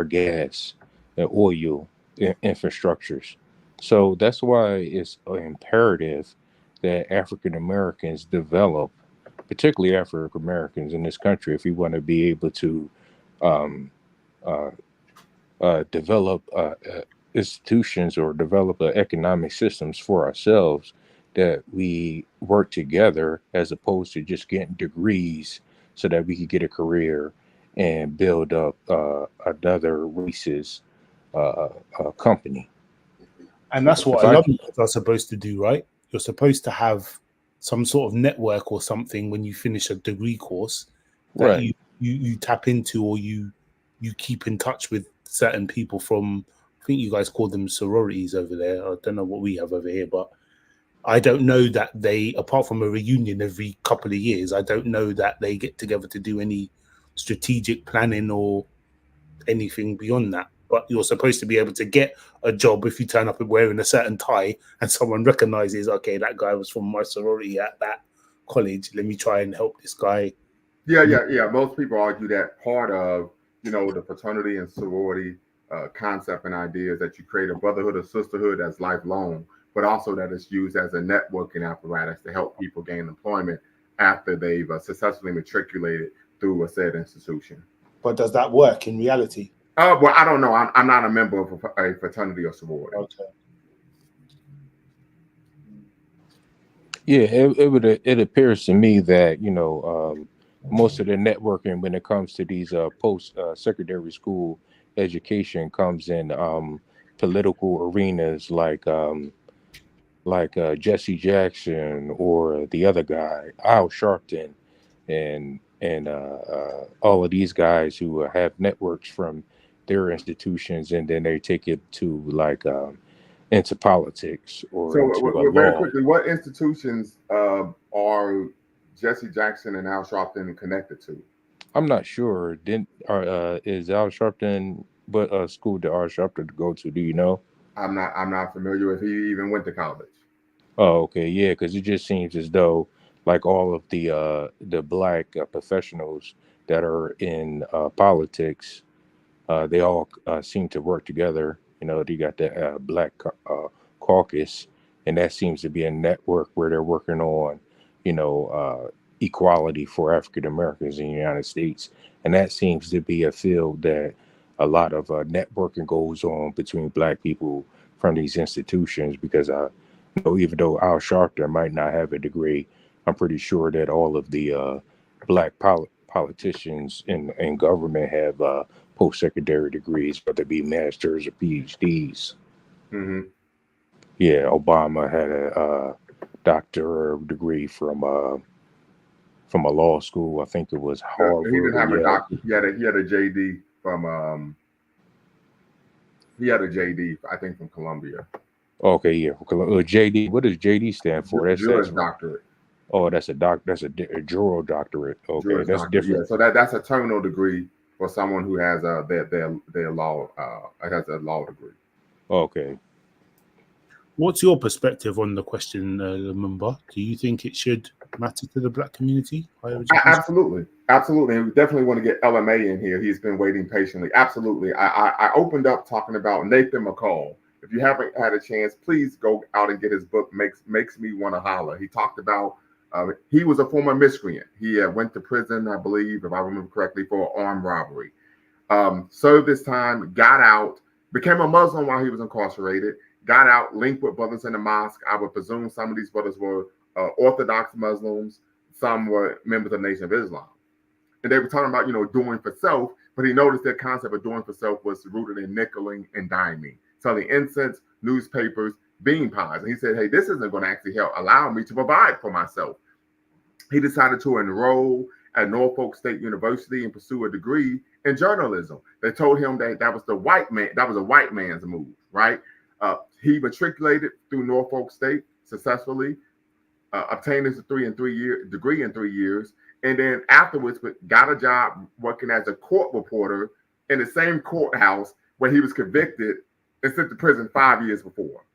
gas and oil infrastructures. So that's why it's imperative that African Americans develop, particularly African Americans in this country, if we want to be able to um, uh, develop institutions or develop economic systems for ourselves, that we work together as opposed to just getting degrees so that we could get a career and build up another race's company. And that's what alumni are supposed to do, right? You're supposed to have some sort of network or something when you finish a degree course that Right. you tap into, or you keep in touch with certain people from, I think you guys call them sororities over there. I don't know what we have over here, but I don't know that they, apart from a reunion every couple of years, I don't know that they get together to do any strategic planning or anything beyond that. But you're supposed to be able to get a job if you turn up wearing a certain tie and someone recognizes, okay, that guy was from my sorority at that college. Let me try and help this guy. Yeah. Most people argue that part of the fraternity and sorority concept and ideas that you create a brotherhood or sisterhood that's lifelong, but also that it's used as a networking apparatus to help people gain employment after they've successfully matriculated through a said institution. But does that work in reality? Well, I don't know. I'm not a member of a fraternity or sorority. Okay. Yeah, it appears to me that most of the networking when it comes to these post secondary school education comes in political arenas like Jesse Jackson or the other guy Al Sharpton, and all of these guys who have networks from their institutions, and then they take it to into politics or So, into a very law. quickly, what institutions are Jesse Jackson and Al Sharpton connected to? I'm not sure. Is Al Sharpton, what school did Al Sharpton go to? Do you know? I'm not familiar if he even went to college. Oh, okay, yeah, because it just seems as though like all of the black professionals that are in politics, they all seem to work together. They got the Black Caucus, and that seems to be a network where they're working on, equality for African Americans in the United States, and that seems to be a field that a lot of networking goes on between Black people from these institutions. Because even though Al Sharpton might not have a degree, I'm pretty sure that all of the Black politicians in government have post-secondary degrees, whether it be masters or PhDs. Mm-hmm. Yeah, Obama had a doctorate degree from a law school. I think it was He didn't Harvard or have a Yale. doctor. He had a JD from He had a JD, I think, from Columbia. Okay, yeah. JD. What does JD stand for? Juris Doctorate. Oh, that's a jural doctorate. Okay, Juris that's Doctorate. Yeah, different. so that's a terminal degree for someone who has their law has a law degree. Okay. What's your perspective on the question, Lumumba? Do you think it should matter to the Black community, higher education? Absolutely. And we definitely want to get LMA in here. He's been waiting patiently. Absolutely. I opened up talking about Nathan McCall. If you haven't had a chance, please go out and get his book, Makes Me Want to Holler. He talked about, he was a former miscreant. He went to prison, I believe, if I remember correctly, for armed robbery. Served his time, got out, became a Muslim while he was incarcerated, got out, linked with brothers in the mosque. I would presume some of these brothers were Orthodox Muslims, some were members of the Nation of Islam. And they were talking about, doing for self, but he noticed that concept of doing for self was rooted in nickeling and diming, selling incense, newspapers, bean pies. And he said, hey, this isn't going to actually allow me to provide for myself. He decided to enroll at Northfolk State University and pursue a degree in journalism. They told him that was a white man's move, right? He matriculated through Norfolk State successfully, obtained his degree in 3 years, and then afterwards got a job working as a court reporter in the same courthouse where he was convicted and sent to prison 5 years before.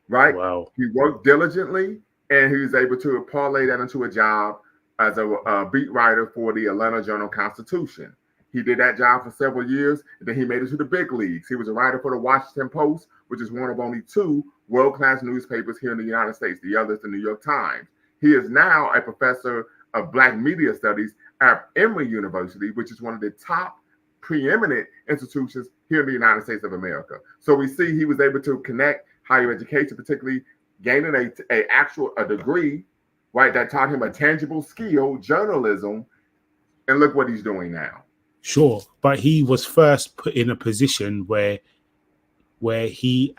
Right? Wow. He worked diligently, and he was able to parlay that into a job as a beat writer for the Atlanta Journal-Constitution. He did that job for several years, and then he made it to the big leagues. He was a writer for the Washington Post, which is one of only two world-class newspapers here in the United States. The other is the New York Times. He is now a professor of Black media studies at Emory University, which is one of the top preeminent institutions here in the United States of America. So we see he was able to connect higher education, particularly gaining a degree, right, that taught him a tangible skill, journalism, and look what he's doing now. Sure, but he was first put in a position where he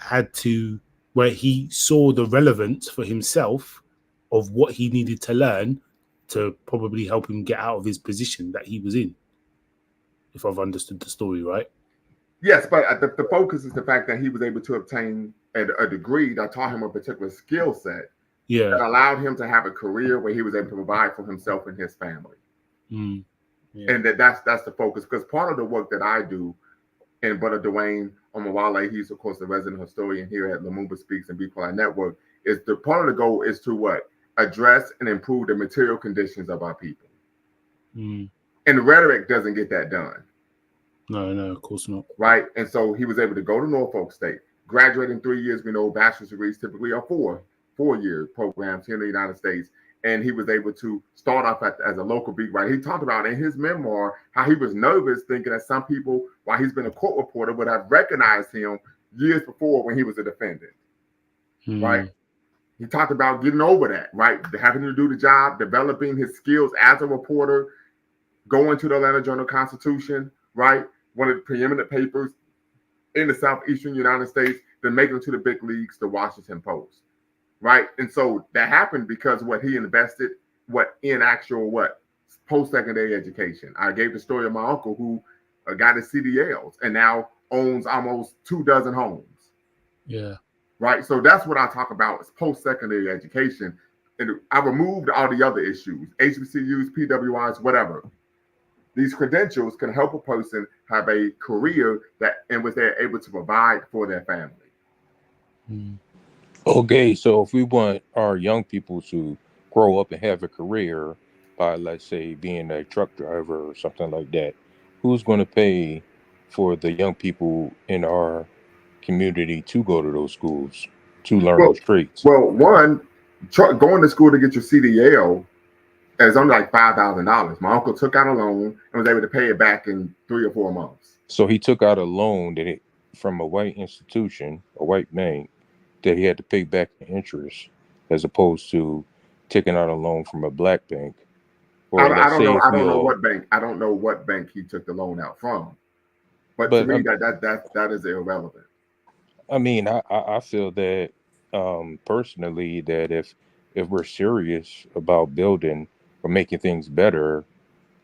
saw the relevance for himself of what he needed to learn to probably help him get out of his position that he was in, if I've understood the story right. Yes, but the focus is the fact that he was able to obtain a degree that taught him a particular skill set that allowed him to have a career where he was able to provide for himself and his family. Yeah. And that's the focus, because part of the work that I do, and Brother Dwayne Omawale, he's of course the resident historian here at Lumumba Speaks and Be Quiet Network, is the part of the goal is to address and improve the material conditions of our people. And the rhetoric doesn't get that done. No, of course not. Right. And so he was able to go to Norfolk State, graduate in 3 years. We know bachelor's degrees typically are four-year programs here in the United States. And he was able to start off as a local beat writer. He talked about in his memoir how he was nervous, thinking that some people, while he's been a court reporter, would have recognized him years before when he was a defendant. Right. He talked about getting over that, right? Having to do the job, developing his skills as a reporter, going to the Atlanta Journal-Constitution, right? One of the preeminent papers in the Southeastern United States, then making it to the big leagues, the Washington Post. Right. And so that happened because what he invested, in post-secondary education. I gave the story of my uncle who got his CDLs and now owns almost 24 homes. Yeah. Right. So that's what I talk about is post-secondary education. And I removed all the other issues, HBCUs, PWIs, whatever. These credentials can help a person have a career in which they're able to provide for their family. Okay, so if we want our young people to grow up and have a career by, let's say, being a truck driver or something like that, who's going to pay for the young people in our community to go to those schools to learn those trades? Well, one, going to school to get your CDL is only like $5,000. My uncle took out a loan and was able to pay it back in 3 or 4 months. So he took out a loan from a white institution, a white bank, that he had to pay back the interest, as opposed to taking out a loan from a black bank. Or I don't know what bank. I don't know what bank he took the loan out from. But to me, that is irrelevant. I mean, I feel that personally that if we're serious about building or making things better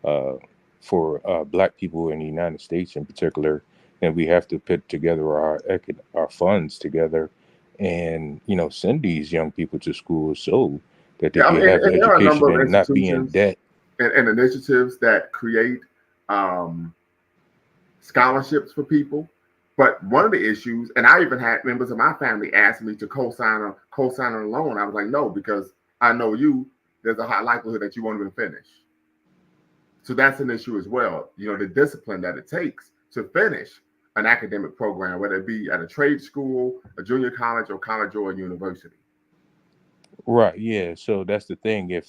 for Black people in the United States in particular, and we have to put together our funds together, and send these young people to school so that they Yeah, I can mean, have and there are a number education of and not be in institutions debt. and initiatives that create um, scholarships for people. But one of the issues, and I even had members of my family ask me to co-sign a loan. I was like, no, because I know you. There's a high likelihood that you won't even finish. So that's an issue as well. The discipline that it takes to finish an academic program, whether it be at a trade school, a junior college, or a university. Right, yeah. So that's the thing. If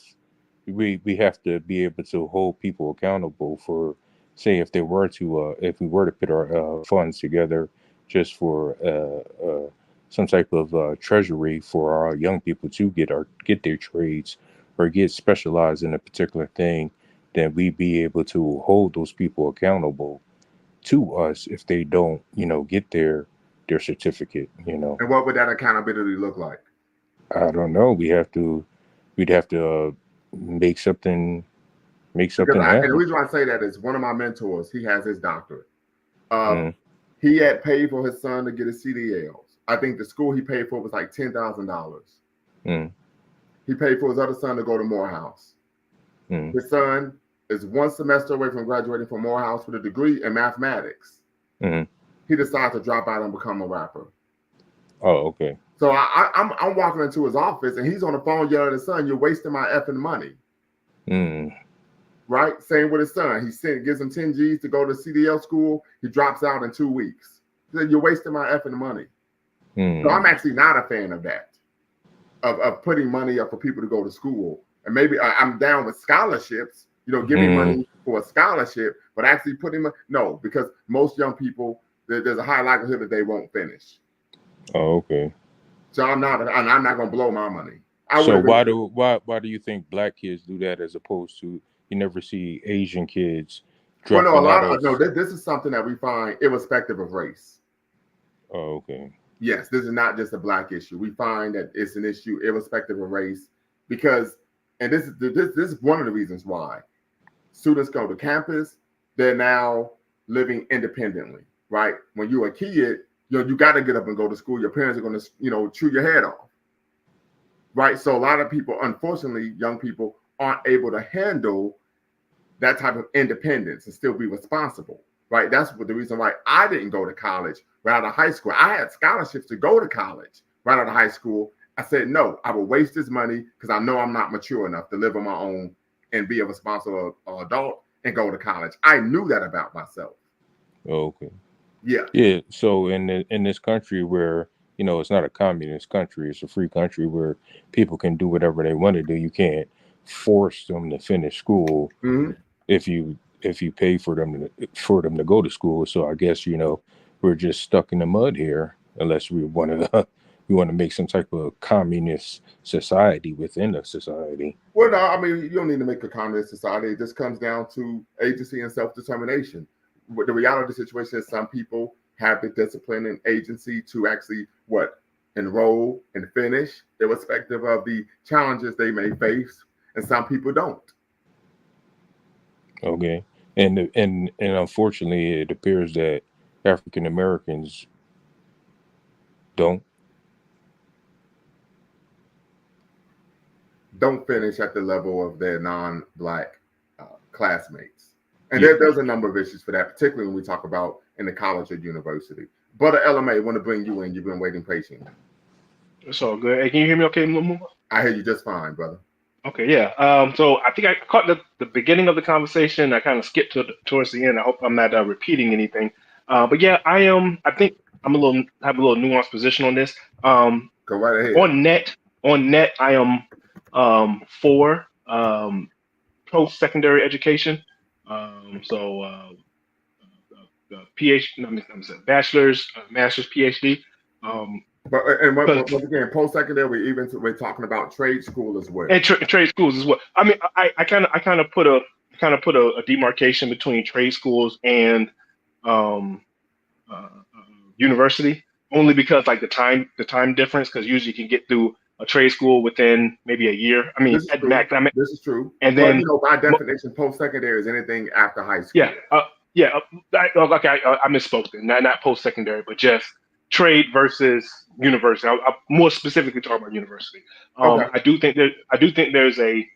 we have to be able to hold people accountable for, say, if we were to put our funds together just for some type of treasury for our young people to get their trades or get specialized in a particular thing, then we be able to hold those people accountable to us if they don't, get their certificate. And what would that accountability look like? I don't know. We'd have to make something Because and the happen. reason why I say that is one of my mentors, he has his doctorate. Uh, Mm, he had paid for his son to get his CDLs. I think the school he paid for was like $10,000. mm, He paid for his other son to go to Morehouse. mm, His son is one semester away from graduating from Morehouse with a degree in mathematics. mm. He decided to drop out and become a rapper. Oh, okay. So I'm walking into his office and he's on the phone yelling at his son, "You're wasting my effing money." Mm, Right? Same with his son. Gives him 10 G's to go to CDL school. He drops out in 2 weeks. He said, "You're wasting my effing money." So I'm mm, actually not a fan of that, of putting money up for people to go to school. And maybe I'm down with scholarships, giving mm. money for a scholarship, but actually no, because most young people, there's a high likelihood that they won't finish. Oh, okay. So I'm not going to blow my money. I would So have been. why do you think black kids do that as opposed to you never see Asian kids Well, no, a dropping out lot of? of no. This is something that we find irrespective of race. Oh, okay. Yes, this is not just a black issue. We find that it's an issue irrespective of race because, and this is one of the reasons why students go to campus. They're now living independently, right? When you're a kid, you got to get up and go to school. Your parents are going to, chew your head off, right? So a lot of people, unfortunately, young people aren't able to handle that type of independence and still be responsible, right? That's the reason why I didn't go to college right out of high school. I had scholarships to go to college right out of high school. I said, no, I will waste this money because I know I'm not mature enough to live on my own and be a responsible adult and go to college. I knew that about myself. Oh, okay. Yeah. Yeah. So in this country where it's not a communist country, it's a free country where people can do whatever they want to do. You can't force them to finish school Mm-hmm. if you pay for them to go to school. So I guess we're just stuck in the mud here unless we want to we want to make some type of communist society within a society. Well, no, I mean, you don't need to make a communist society. It just comes down to agency and self-determination. But the reality of the situation is some people have the discipline and agency to actually enroll and finish, irrespective of the challenges they may face, and some people don't. Okay, and unfortunately, it appears that African Americans don't. Don't finish at the level of their non-black classmates. And Yeah. there's a number of issues for that, particularly when we talk about in the college or university. Brother LMA, want to bring you in. You've been waiting patiently. It's all good. Hey, can you hear me okay, Mumu? I hear you just fine, brother. Okay, yeah. So I think I caught the beginning of the conversation. I kind of skipped towards the end. I hope I'm not repeating anything. But yeah, I am. I think have a little nuanced position on this. Go right ahead. On net, I am for post-secondary education. Bachelor's, master's, PhD. But once again, post-secondary, we're talking about trade school as well. And trade schools as well. I mean, I kind of put a demarcation between trade schools and um, university, only because like the time difference. Because usually you can get through a trade school within maybe a year. I mean, This is at true. max. This is true. And But then by definition, post-secondary is anything after high school. yeah, yeah. I misspoke. Then. Not post secondary, but just trade versus university. I'm more specifically talking about university. Okay. I do think there's a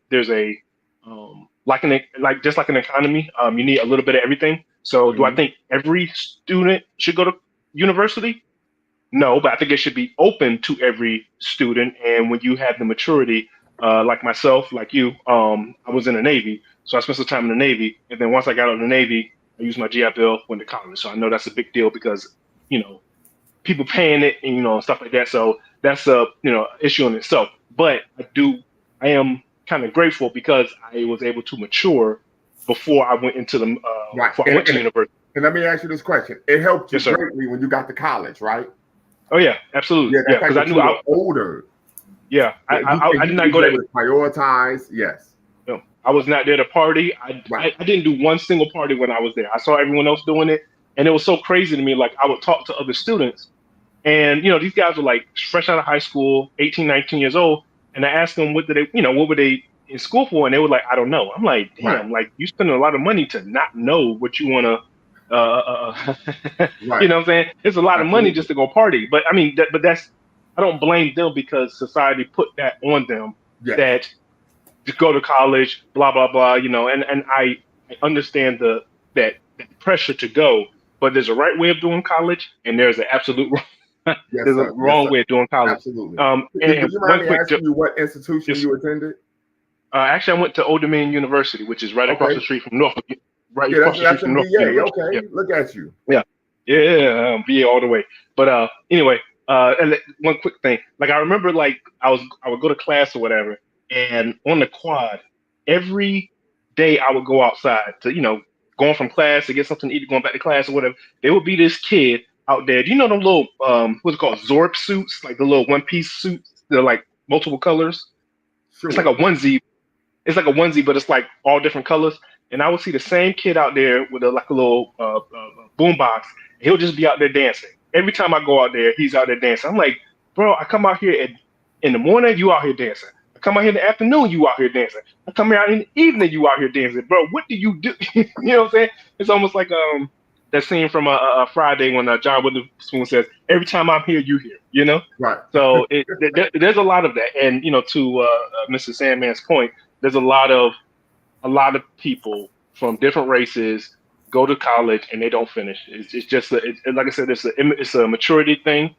like just like an economy. You need a little bit of everything. So do I Mhm. think every student should go to university? No, but I think it should be open to every student. And when you have the maturity, like myself, like you, I was in the Navy, so I spent some time in the Navy. And then once I got out of the Navy, I used my GI Bill, went to college. So I know that's a big deal because you know people paying it and stuff like that. So that's a issue in itself. But I am kind of grateful because I was able to mature before I went into the Right. before I went to university. And let me ask you this question: it helped you Yes, sir. greatly when you got to college, right? Oh yeah, absolutely. Yeah, Yeah, because I knew you were older. Yeah, I did not go there there. to prioritize. Yes. No, I was not there to party. Right. I didn't do one single party when I was there. I saw everyone else doing it, and it was so crazy to me. Like I would talk to other students, and these guys were like fresh out of high school, 18, 19 years old, and I asked them what were they in school for, and they were like, I don't know. I'm like, damn, Right. like you spending a lot of money to not know what you want to. Right. You know what I'm saying? It's a lot of money Absolutely. just to go party, but I mean, I don't blame them because society put that on them. Yes. That to go to college, blah blah blah, and I understand that pressure to go, but there's a right way of doing college, and there's an absolute Yes, there's a sir. wrong Yes, sir. way of doing college. Absolutely. And Would you one mind me quick, asking you what institution just you attended? actually, I went to Old Dominion University, which is right across Okay. the street from Norfolk. Right Yeah, across the street that's from in Norfolk VA. University. Okay. Yeah. Look at you. Yeah, VA all the way. But anyway, and one quick thing. Like I remember, like I would go to class or whatever, and on the quad, every day I would go outside to going from class to get something to eat, going back to class or whatever. There would be this kid out there. Do you know them little what's it called, Zorb suits, like the little one piece suits? They're like multiple colors. Sure. It's like a onesie. It's like a onesie, but it's like all different colors. And I would see the same kid out there with like a little boom box. He'll just be out there dancing. Every time I go out there, he's out there dancing. I'm like, bro, I come out here in the morning, you out here dancing. I come out here in the afternoon, you out here dancing. I come out in the evening, you out here dancing. Bro, what do you do? You know what I'm saying? It's almost like that scene from a Friday when John Witherspoon says, "Every time I'm here, you here." You know? Right. So there's a lot of that. And to Mr. Sandman's point, there's a lot of people from different races go to college and they don't finish. It's just like I said, it's a maturity thing.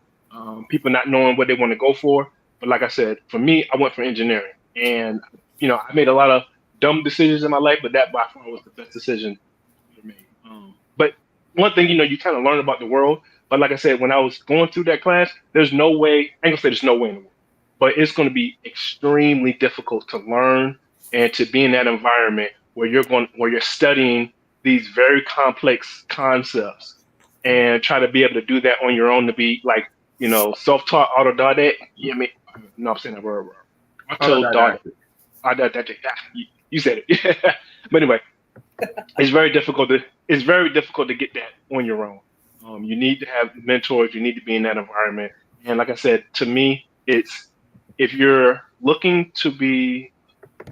People not knowing what they want to go for. But like I said, for me, I went for engineering, and I made a lot of dumb decisions in my life, but that by far was the best decision I made. But one thing, you kind of learn about the world. But like I said, when I was going through that class, there's no way. I ain't gonna say there's no way in the world, but it's going to be extremely difficult to learn and to be in that environment where you're studying these very complex concepts and try to be able to do that on your own, to be like self-taught, autodidactic. Yeah, I mean, no, I'm saying that word wrong. Autodidactic. You said it. But anyway, it's very difficult to get that on your own. You need to have mentors. You need to be in that environment. And like I said, to me, it's if you're looking to be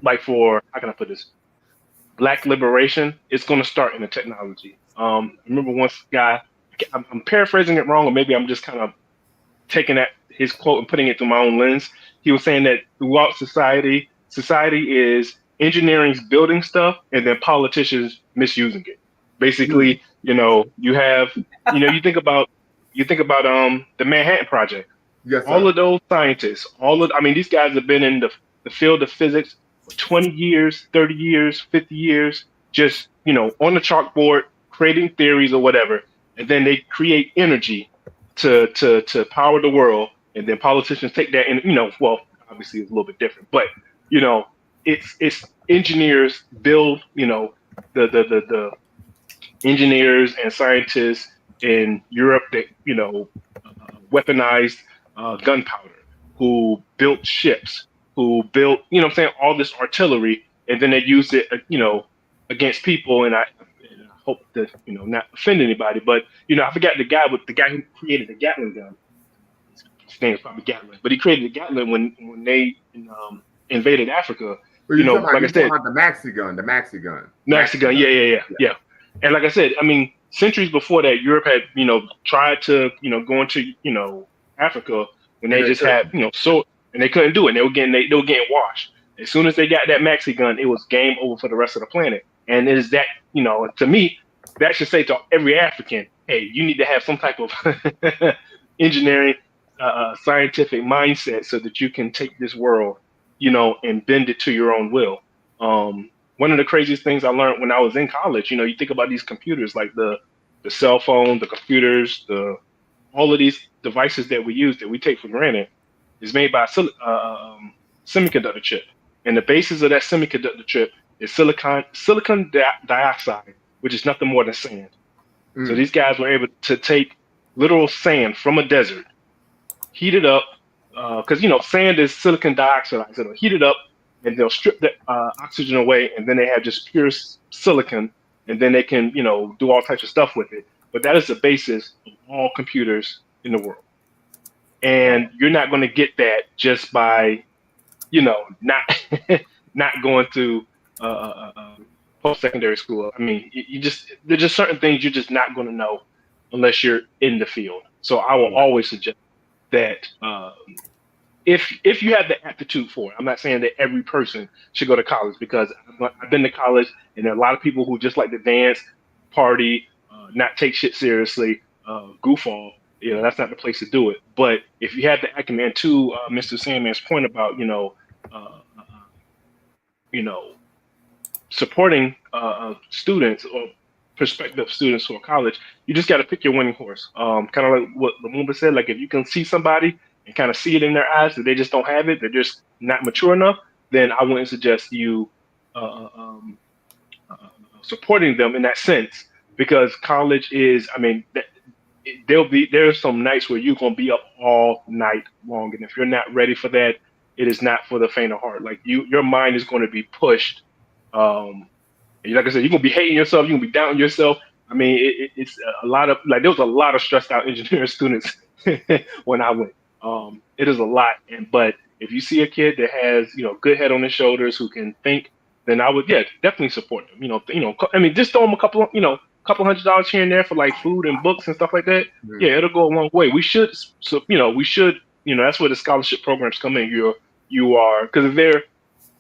like for, how can I put this, Black liberation, it's going to start in the technology. I remember once guy, I'm paraphrasing it wrong, or maybe I'm just kind of taking his quote and putting it through my own lens. He was saying that throughout society is engineering's building stuff and then politicians misusing it. Basically, you have, you think about the Manhattan Project. Yes, sir. All of those scientists, these guys have been in the field of physics for 20 years, 30 years, 50 years, just, on the chalkboard, creating theories or whatever. And then they create energy to power the world. And then politicians take that and, well, obviously it's a little bit different, but, it's engineers build, the engineers and scientists in Europe that, weaponized gunpowder, who built ships, who built, all this artillery, and then they used it, against people. And I hope to, not offend anybody, but, I forgot the guy who created the Gatling gun. His name is probably Gatling, but he created the Gatling when they invaded Africa. Well, Like I said, the Maxi gun. Maxi gun, yeah. And like I said, I mean, centuries before that, Europe had, tried to, go into, Africa when they just had, so, and they couldn't do it. They were getting washed. As soon as they got that maxi gun, it was game over for the rest of the planet. And it is that, to me, that should say to every African, hey, you need to have some type of engineering, scientific mindset so that you can take this world, and bend it to your own will. One of the craziest things I learned when I was in college, you think about these computers, like the cell phone, the computers, all of these devices that we use that we take for granted is made by a semiconductor chip. And the basis of that semiconductor chip is silicon dioxide, which is nothing more than sand. So these guys were able to take literal sand from a desert, heat it up, because sand is silicon dioxide. So they'll heat it up and they'll strip the oxygen away, and then they have just pure silicon, and then they can do all types of stuff with it. But that is the basis of all computers in the world, and you're not going to get that just by not not going to post-secondary school. I mean, there's just certain things you're just not going to know unless you're in the field. So I will always suggest that if you have the aptitude for it. I'm not saying that every person should go to college, because I've been to college and there are a lot of people who just like to dance, party, not take shit seriously, goof off. That's not the place to do it. But if you have the acumen, to Mr. Sandman's point about supporting students or prospective students who are college, you just got to pick your winning horse. Kind of like what Lumumba said, like if you can see somebody and kind of see it in their eyes that they just don't have it, they're just not mature enough, then I wouldn't suggest you supporting them in that sense, because college is, I mean, there's some nights where you're going to be up all night long. And if you're not ready for that, it is not for the faint of heart. Like your mind is going to be pushed. Like I said, you're going to be hating yourself. You're going to be doubting yourself. I mean, it's a lot of, like, there was a lot of stressed out engineering students when I went. It is a lot. But if you see a kid that has, good head on his shoulders, who can think, then I would, definitely support them. I mean, just throw them a couple $100 here and there for like food and books and stuff like that. Yeah, it'll go a long way. We should, that's where the scholarship programs come in. You are, because if they're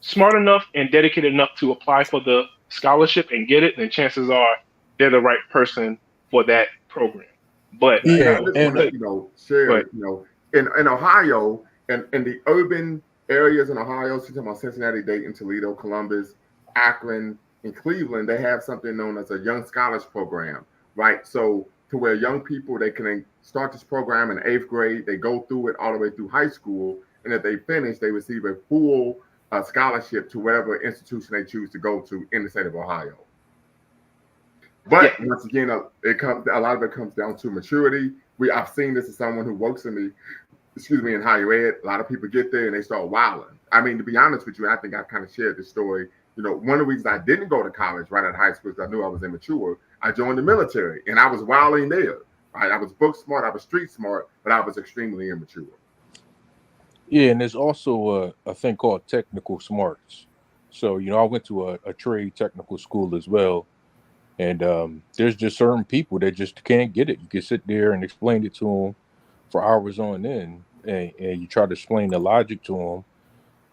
smart enough and dedicated enough to apply for the scholarship and get it, then chances are they're the right person for that program. But I just want to, share, in Ohio and in the urban areas in Ohio, so talking about Cincinnati, Dayton, Toledo, Columbus, Akron, in Cleveland, they have something known as a Young Scholars Program, right? So to where young people, they can start this program in 8th grade, they go through it all the way through high school, and if they finish, they receive a full scholarship to whatever institution they choose to go to in the state of Ohio. But once again, a lot of it comes down to maturity. I've seen this as someone who works in higher ed. A lot of people get there and they start wilding. I mean, to be honest with you, I think I've kind of shared this story. One of the reasons I didn't go to college right out of high school is I knew I was immature. I joined the military and I was wilding there. Right? I was book smart, I was street smart, but I was extremely immature. Yeah, and there's also a thing called technical smarts. So, I went to a trade technical school as well. And there's just certain people that just can't get it. You can sit there and explain it to them for hours on end, and you try to explain the logic to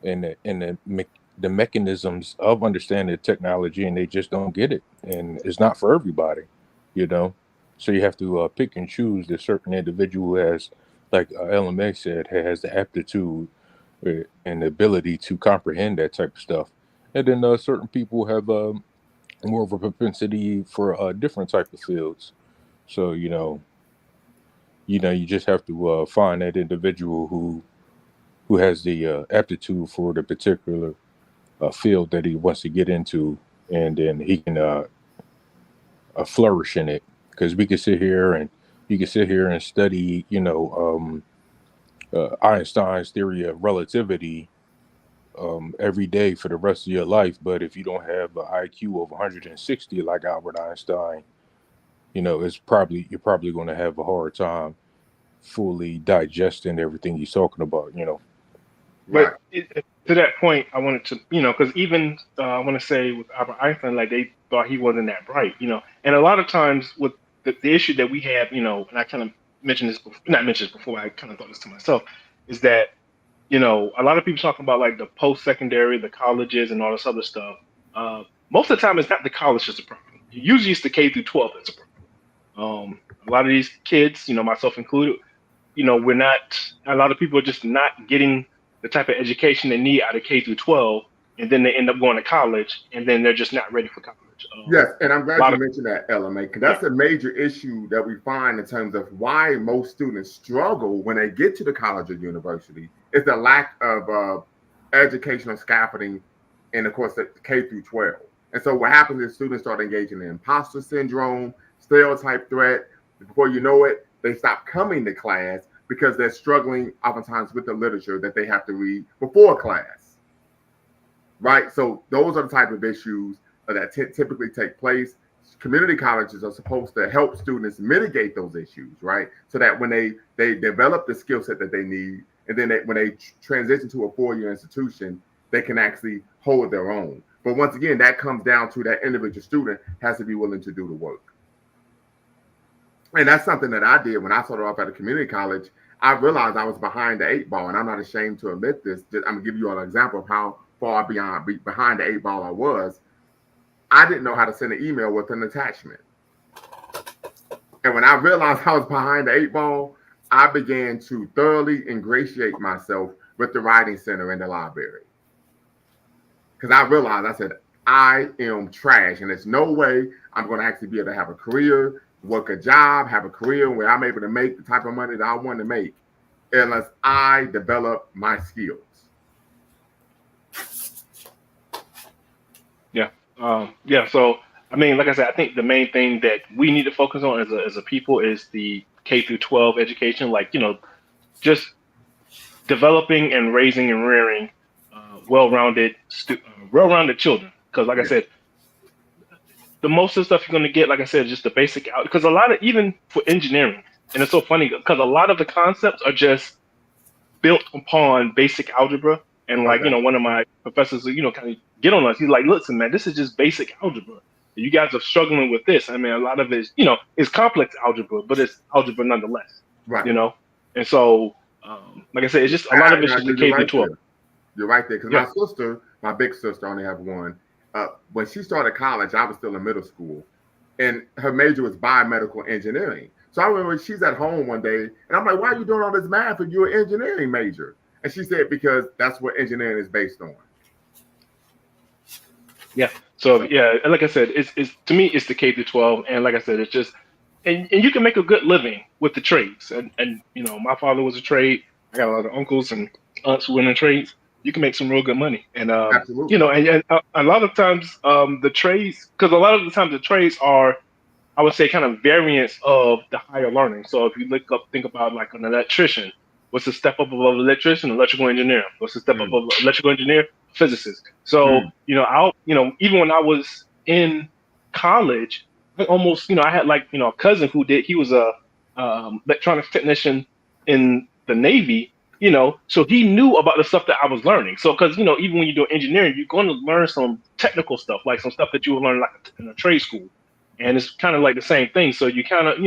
them and the mechanisms of understanding the technology, and they just don't get it. And it's not for everybody, So you have to pick and choose the certain individual who has, like LMA said, has the aptitude and the ability to comprehend that type of stuff. And then certain people have more of a propensity for different type of fields. So you just have to find that individual who has the aptitude for the particular field that he wants to get into, and then he can flourish in it. Because you can sit here and study Einstein's theory of relativity every day for the rest of your life, but if you don't have an IQ of 160 like Albert Einstein, you're probably going to have a hard time fully digesting everything he's talking about. But to that point, I wanted to, because even I want to say with Albert Einstein, like they thought he wasn't that bright, and a lot of times with the issue that we have, and I kind of mentioned this, not mentioned this before, I kind of thought this to myself, is that, a lot of people talking about like the post-secondary, the colleges and all this other stuff. Most of the time, it's not the college that's a problem. Usually it's the K through 12 that's a problem. A lot of these kids, myself included, we're not, a lot of people are just not getting the type of education they need out of K through 12, and then they end up going to college, and then they're just not ready for college. Yes, and I'm glad you mentioned that, LMA, because that's a major issue that we find in terms of why most students struggle when they get to the college or university. Is the lack of educational scaffolding in, of course, the K through 12. And so what happens is students start engaging in imposter syndrome, stereotype threat. Before you know it, they stop coming to class because they're struggling oftentimes with the literature that they have to read before class, right? So those are the type of issues that typically take place. Community colleges are supposed to help students mitigate those issues, right? So that when they develop the skill set that they need, and then when they transition to a four-year institution, they can actually hold their own. But once again, that comes down to that individual student has to be willing to do the work. And that's something that I did when I started off at a community college. I realized I was behind the eight ball, and I'm not ashamed to admit this. I'm gonna give you an example of how far behind the eight ball I was. I didn't know how to send an email with an attachment. And when I realized I was behind the eight ball, I began to thoroughly ingratiate myself with the writing center in the library. Because I realized, I said, I am trash, and there's no way I'm going to actually be able to have a career, work a job, have a career where I'm able to make the type of money that I want to make unless I develop my skills. Yeah. So, I mean, like I said, I think the main thing that we need to focus on as a people is the K through 12 education, like, just developing and raising and rearing well-rounded children. Because, like I said, the most of the stuff you're going to get, like I said, is just the basic out. Because a lot of, even for engineering, and it's so funny because a lot of the concepts are just built upon basic algebra. And like, one of my professors, kind of get on us. He's like, listen, man, this is just basic algebra. You guys are struggling with this. I mean, a lot of it is, it's complex algebra, but it's algebra nonetheless. Right. And so, like I said, it's just a lot of it's just the K through 12. You're right there. Because my big sister, only have one. When she started college, I was still in middle school, and her major was biomedical engineering. So I remember she's at home one day, and I'm like, why are you doing all this math if you're an engineering major? And she said, because that's what engineering is based on. Yeah. So yeah, and like I said, it's to me, it's the K through 12. And like I said, it's just, and you can make a good living with the trades. And my father was a trade. I got a lot of uncles and aunts who were in the trades. You can make some real good money. And, Absolutely. And a lot of times the trades, because a lot of the times the trades are, I would say, kind of variants of the higher learning. So if you think about like an electrician, what's the step up above electrician? Electrical engineer. What's the step up above electrical engineer? Physicist. So, even when I was in college, I almost, I had like, a cousin he was a electronics technician in the Navy, so he knew about the stuff that I was learning. So, because, even when you do engineering, you're going to learn some technical stuff, like some stuff that you will learn like in a trade school. And it's kind of like the same thing. So you kind of,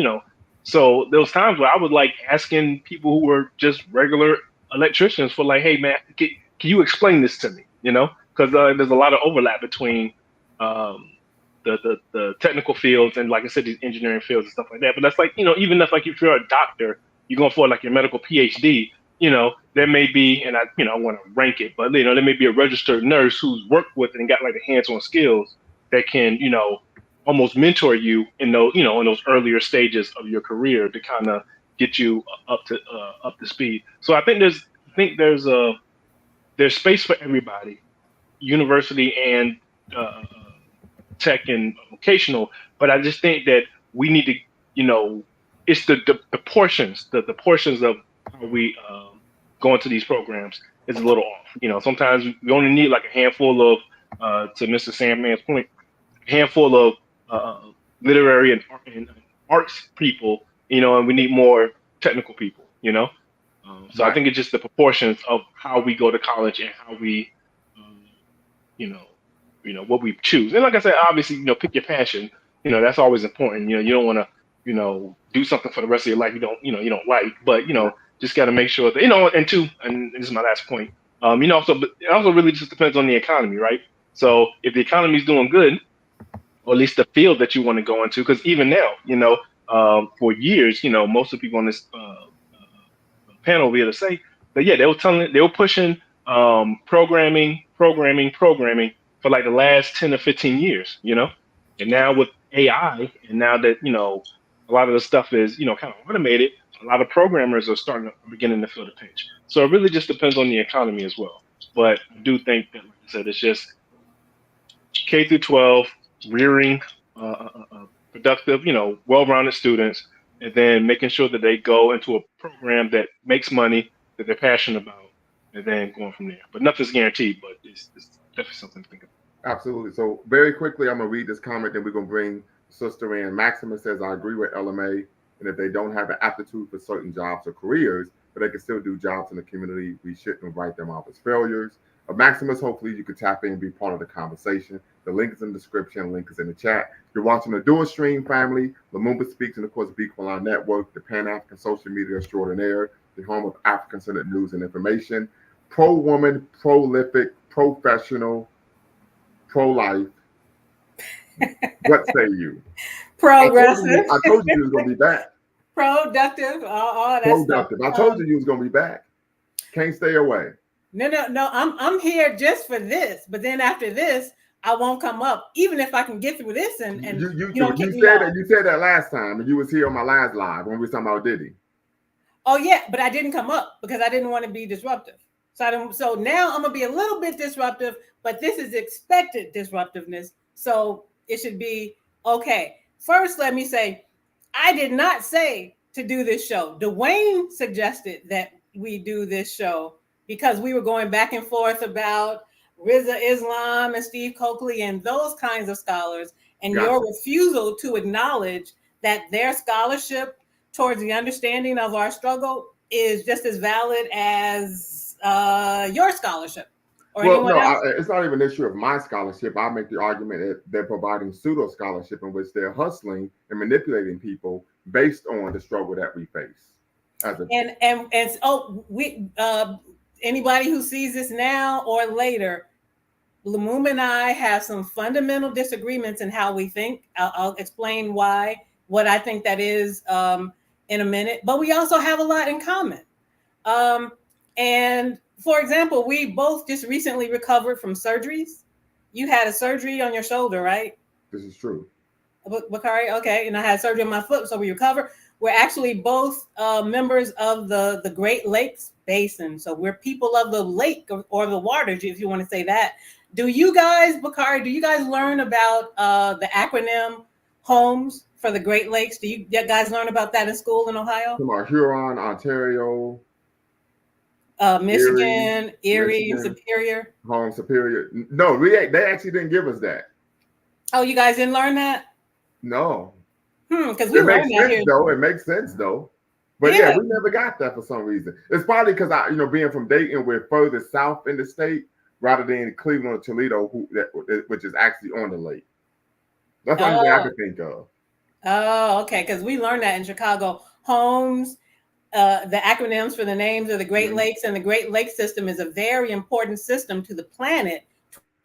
so there was times where I was like asking people who were just regular electricians for like, hey man, can you explain this to me? Because there's a lot of overlap between the technical fields and, like I said, these engineering fields and stuff like that. But that's like, even if like if you're a doctor, you're going for like your medical PhD, there may be, and I want to rank it, but there may be a registered nurse who's worked with it and got like the hands-on skills that can, almost mentor you in those, in those earlier stages of your career to kind of get you up to speed. So I think there's space for everybody, university and tech and vocational. But I just think that we need to, it's the portions, the portions of how we go into these programs is a little off. Sometimes we only need like a handful of, to Mr. Sandman's point, a handful of literary and arts people, and we need more technical people, So I think it's just the proportions of how we go to college and how we, you know, what we choose. And like I said, obviously, pick your passion. That's always important. You don't want to, do something for the rest of your life you don't like. But just got to make sure that And two, and this is my last point. It also really just depends on the economy, right? So if the economy is doing good, or at least the field that you want to go into, because even now, for years, most of the people on this panel will be able to say that, yeah, they were pushing programming for like the last 10 or 15 years, and now with AI, and now that, a lot of the stuff is, kind of automated, a lot of programmers are beginning to feel the pinch. So it really just depends on the economy as well. But I do think that, like I said, it's just K through 12, rearing productive, well-rounded students, and then making sure that they go into a program that makes money, that they're passionate about, and then going from there. But nothing's guaranteed, but it's definitely something to think about. Absolutely. So very quickly, I'm going to read this comment, then we're going to bring sister in. Maximus says, I agree with LMA, and if they don't have the aptitude for certain jobs or careers, but they can still do jobs in the community, we shouldn't write them off as failures. Maximus, hopefully you could tap in and be part of the conversation. The link is in the description, link is in the chat. You're watching the Dual Stream family, Lumumba Speaks, and of course, the Equal Line Network, the Pan-African social media extraordinaire, the home of African-centered news and information, pro-woman, prolific, professional, pro-life. What say you? Progressive. I told you was going to be back. Productive. All that Productive. stuff. I told you was going to be back. Can't stay away. No. I'm here just for this. But then after this, I won't come up, even if I can get through this. And you said that last time, and you was here on my last live when we were talking about Diddy. Oh yeah, but I didn't come up because I didn't want to be disruptive. So now I'm gonna be a little bit disruptive, but this is expected disruptiveness. So it should be okay. First, let me say, I did not say to do this show. Dwayne suggested that we do this show because we were going back and forth about Riza Islam and Steve Coakley and those kinds of scholars, and your refusal to acknowledge that their scholarship towards the understanding of our struggle is just as valid as your scholarship. It's not even an issue of my scholarship. I make the argument that they're providing pseudo scholarship in which they're hustling and manipulating people based on the struggle that we face. Anybody who sees this now or later, Lumumba and I have some fundamental disagreements in how we think. I'll explain why, what I think that is in a minute. But we also have a lot in common. And for example, we both just recently recovered from surgeries. You had a surgery on your shoulder, right? This is true. Bakari, okay. And I had surgery on my foot, so we recovered. We're actually both members of the Great Lakes Basin. So we're people of the lake or the water, if you want to say that. Do you guys, Bakari, learn about the acronym HOMES for the Great Lakes? Do you guys learn about that in school in Ohio? From our Huron, Ontario, Michigan, Erie, Superior. Home Superior. No, they actually didn't give us that. Oh, you guys didn't learn that? No. Because we learned that here. It makes sense though. But yeah, we never got that for some reason. It's probably because being from Dayton, we're further south in the state rather than Cleveland or Toledo, which is actually on the lake. That's the only thing I could think of. Oh, okay. Because we learned that in Chicago. HOMES, the acronyms for the names of the Great Lakes, and the Great Lakes system is a very important system to the planet.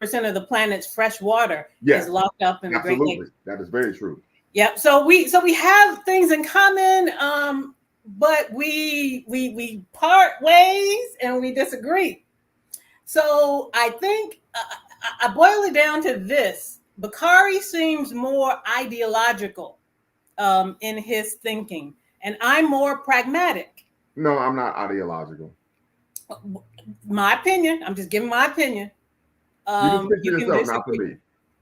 20% of the planet's fresh water is locked up in the Great Lakes. That is very true. Yep. So we have things in common, but we part ways and we disagree. So I think I boil it down to this: Bakari seems more ideological in his thinking, and I'm more pragmatic. No, I'm not ideological. My opinion. I'm just giving my opinion. You can speak for yourself, not for me.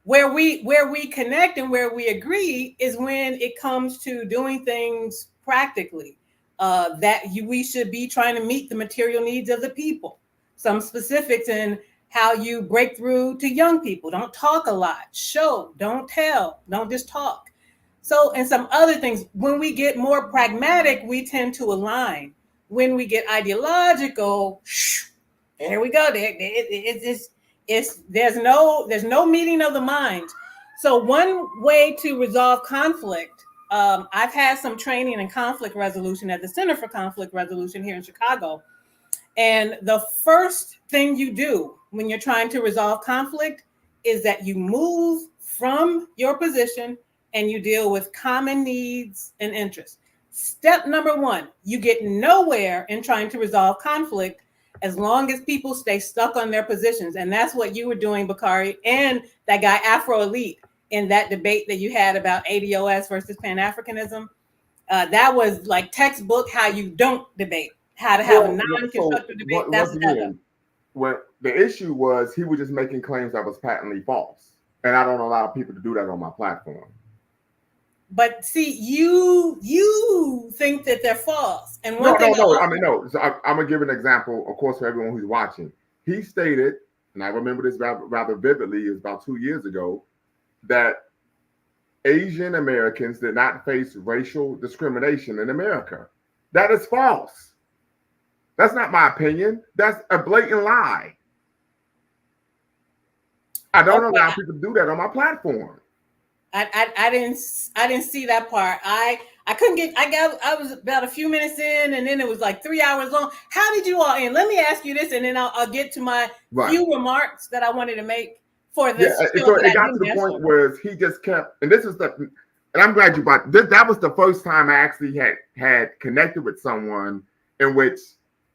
Where we connect and where we agree is when it comes to doing things practically. We should be trying to meet the material needs of the people. Some specifics in how you break through to young people. Don't talk a lot. Show, don't tell, don't just talk. So, and some other things. When we get more pragmatic, we tend to align. when we get ideological, there we go. There's no meeting of the mind. So one way to resolve conflict, I've had some training in conflict resolution at the Center for Conflict Resolution here in Chicago. And the first thing you do when you're trying to resolve conflict is that you move from your position and you deal with common needs and interests. Step number one, you get nowhere in trying to resolve conflict as long as people stay stuck on their positions. And that's what you were doing, Bakari, and that guy Afro Elite in that debate that you had about ADOS versus Pan-Africanism. That was like textbook how you don't debate, how to have a non-constructive debate. Once again, when the issue was he was just making claims that was patently false. And I don't allow people to do that on my platform. But see, you think that they're false. And one no. So I'm gonna give an example, of course, for everyone who's watching. He stated, and I remember this rather vividly, is about 2 years ago, that Asian Americans did not face racial discrimination in America. That is false. That's not my opinion. That's a blatant lie. I don't allow people to do that on my platform. I didn't see that part. I was about a few minutes in, and then it was like 3 hours long. How did you all end? Let me ask you this, and then I'll get to my few remarks that I wanted to make for this. Yeah, so it got to the point where he just kept, and this is and I'm glad you brought this. That was the first time I actually had connected with someone in which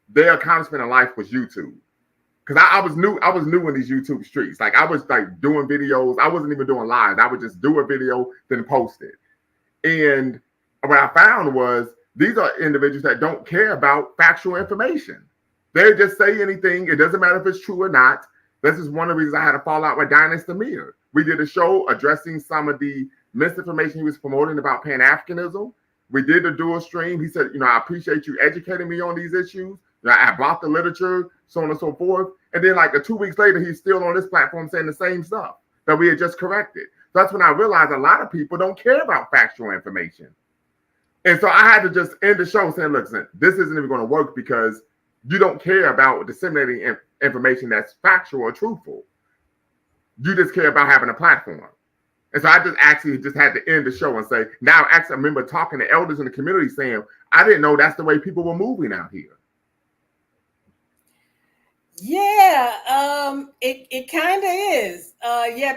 their accomplishment in life was YouTube. Because I was new in these YouTube streets. Like I was like doing videos. I wasn't even doing lives. I would just do a video, then post it. And what I found was these are individuals that don't care about factual information. They just say anything. It doesn't matter if it's true or not. This is one of the reasons I had a fallout with Deion Sanders. We did a show addressing some of the misinformation he was promoting about Pan-Africanism. We did a dual stream. He said, I appreciate you educating me on these issues. I brought the literature, so on and so forth. And then like 2 weeks later, he's still on this platform saying the same stuff that we had just corrected. So that's when I realized a lot of people don't care about factual information. And so I had to just end the show saying, listen, this isn't even going to work because you don't care about disseminating information that's factual or truthful. You just care about having a platform. And so I just actually had to end the show and say, now actually I remember talking to elders in the community saying, I didn't know that's the way people were moving out here. Yeah, it kind of is.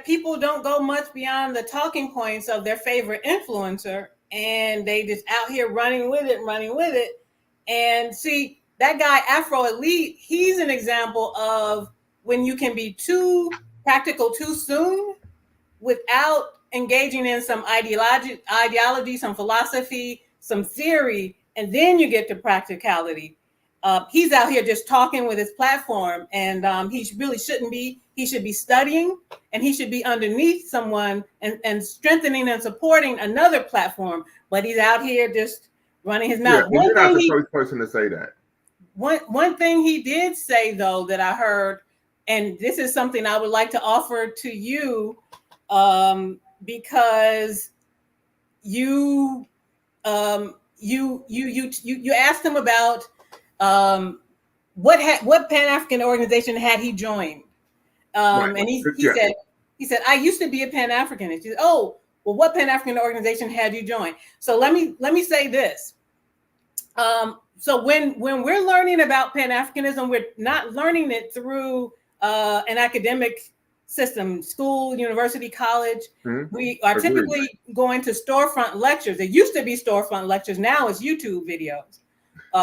People don't go much beyond the talking points of their favorite influencer, and they just out here running with it. And see, that guy Afro Elite, he's an example of when you can be too practical too soon without engaging in some ideology, some philosophy, some theory, and then you get to practicality. He's out here just talking with his platform, and he really shouldn't be. He should be studying, and he should be underneath someone and strengthening and supporting another platform. But he's out here just running his mouth. Yeah, you're not the first person to say that. One thing he did say, though, that I heard, and this is something I would like to offer to you, because you asked him about what Pan-African organization had he joined, and he said I used to be a Pan-Africanist. He said, oh, well, what Pan-African organization had you joined? So let me say this. So when we're learning about Pan-Africanism, we're not learning it through an academic system, school, university, college. Mm-hmm. We are typically going to storefront lectures. It used to be storefront lectures. Now it's YouTube videos,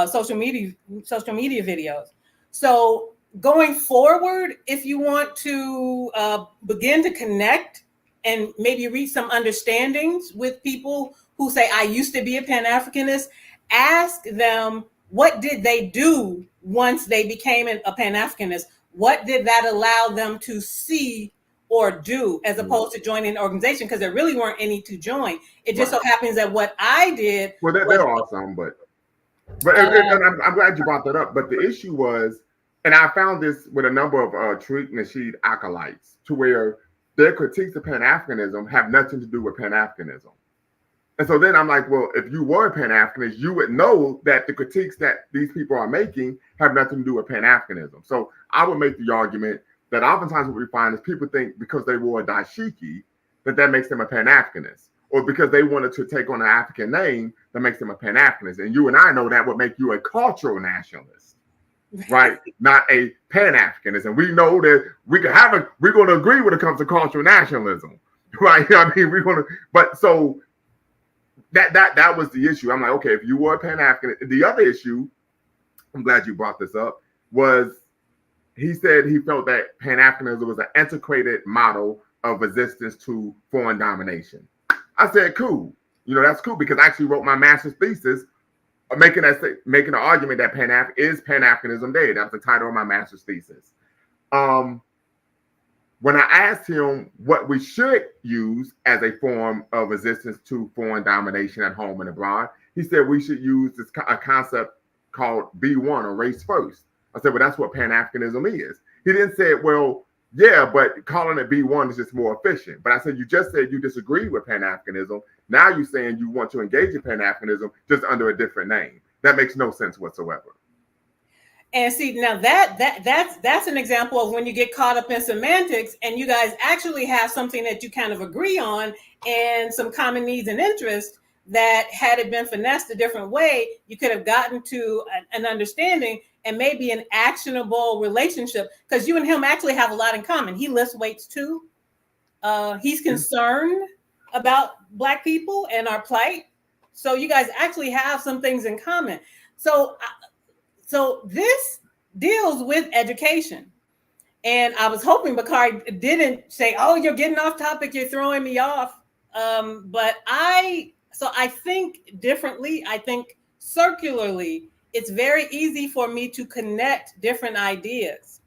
social media videos. So going forward, if you want to begin to connect and maybe reach some understandings with people who say, I used to be a Pan-Africanist, ask them, what did they do once they became a Pan-Africanist? What did that allow them to see or do, as opposed to joining an organization? Because there really weren't any to join. It just so happens that what I did. Well, there are some, but and I'm glad you brought that up. But the issue was, and I found this with a number of Tariq Nasheed acolytes, to where their critiques of Pan-Africanism have nothing to do with Pan-Africanism. And so then I'm like, well, if you were a Pan-Africanist, you would know that the critiques that these people are making have nothing to do with Pan-Africanism. So I would make the argument that oftentimes what we find is people think because they wore a dashiki, that makes them a Pan-Africanist. Or because they wanted to take on an African name, that makes them a Pan-Africanist. And you and I know that would make you a cultural nationalist, right? Not a Pan-Africanist. And we know that we're going to agree when it comes to cultural nationalism, right? I mean, we're going to, but so that was the issue. I'm like, okay, if you were a Pan-Africanist, the other issue, I'm glad you brought this up, was he said he felt that Pan-Africanism was an antiquated model of resistance to foreign domination. I said, cool. That's cool because I actually wrote my master's thesis making the argument that Pan-Africanism dead. That was the title of my master's thesis. When I asked him what we should use as a form of resistance to foreign domination at home and abroad, he said we should use a concept called B1 or race first. I said, well, that's what Pan-Africanism is. He then said, well, yeah, but calling it B1 is just more efficient. But I said, you just said you disagree with Pan-Africanism. Now you're saying you want to engage in Pan-Africanism just under a different name. That makes no sense whatsoever. And see, now that's an example of when you get caught up in semantics and you guys actually have something that you kind of agree on and some common needs and interests that had it been finessed a different way, you could have gotten to an understanding and maybe an actionable relationship, because you and him actually have a lot in common. He lifts weights too. He's concerned about Black people and our plight. So you guys actually have some things in common. So this deals with education. And I was hoping Bakari didn't say, oh, you're getting off topic, you're throwing me off. But I think differently. I think circularly. It's very easy for me to connect different ideas.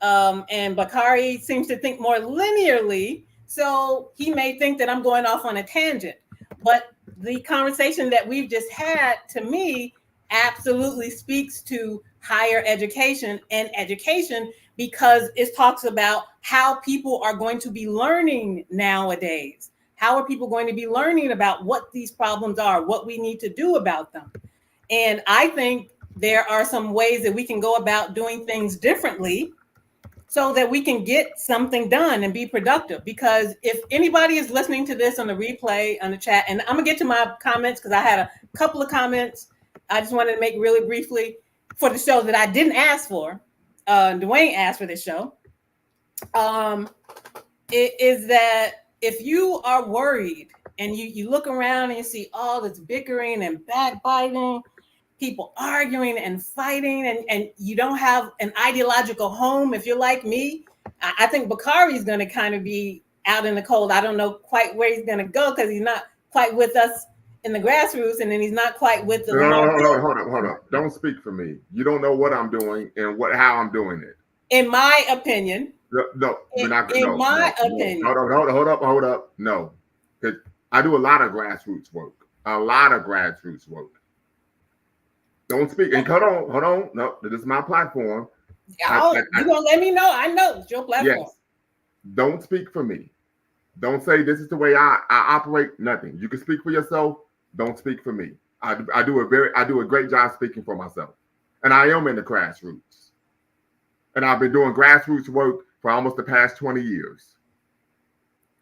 And Bakari seems to think more linearly. So he may think that I'm going off on a tangent. But the conversation that we've just had, to me, absolutely speaks to higher education and education, because it talks about how people are going to be learning nowadays. How are people going to be learning about what these problems are, what we need to do about them? And I think there are some ways that we can go about doing things differently so that we can get something done and be productive. Because if anybody is listening to this on the replay, on the chat, and I'm gonna get to my comments because I had a couple of comments I just wanted to make really briefly for the show that I didn't ask for. Dwayne asked for this show. It is that if you are worried and you look around and you see all this bickering and backbiting, people arguing and fighting, and you don't have an ideological home, if you're like me, I think Bakari is going to kind of be out in the cold. I don't know quite where he's going to go because he's not quite with us in the grassroots, and then he's not quite with the. Hold up. Don't speak for me. You don't know what I'm doing and how I'm doing it. In my opinion. No, we're not. In my opinion. Hold up. No, because I do a lot of grassroots work. Don't speak. And hold on. No, this is my platform. You're gonna let me know. I know it's your platform. Yes. Don't speak for me. Don't say this is the way I operate. Nothing. You can speak for yourself. Don't speak for me. I do a great job speaking for myself. And I am in the grassroots. And I've been doing grassroots work for almost the past 20 years.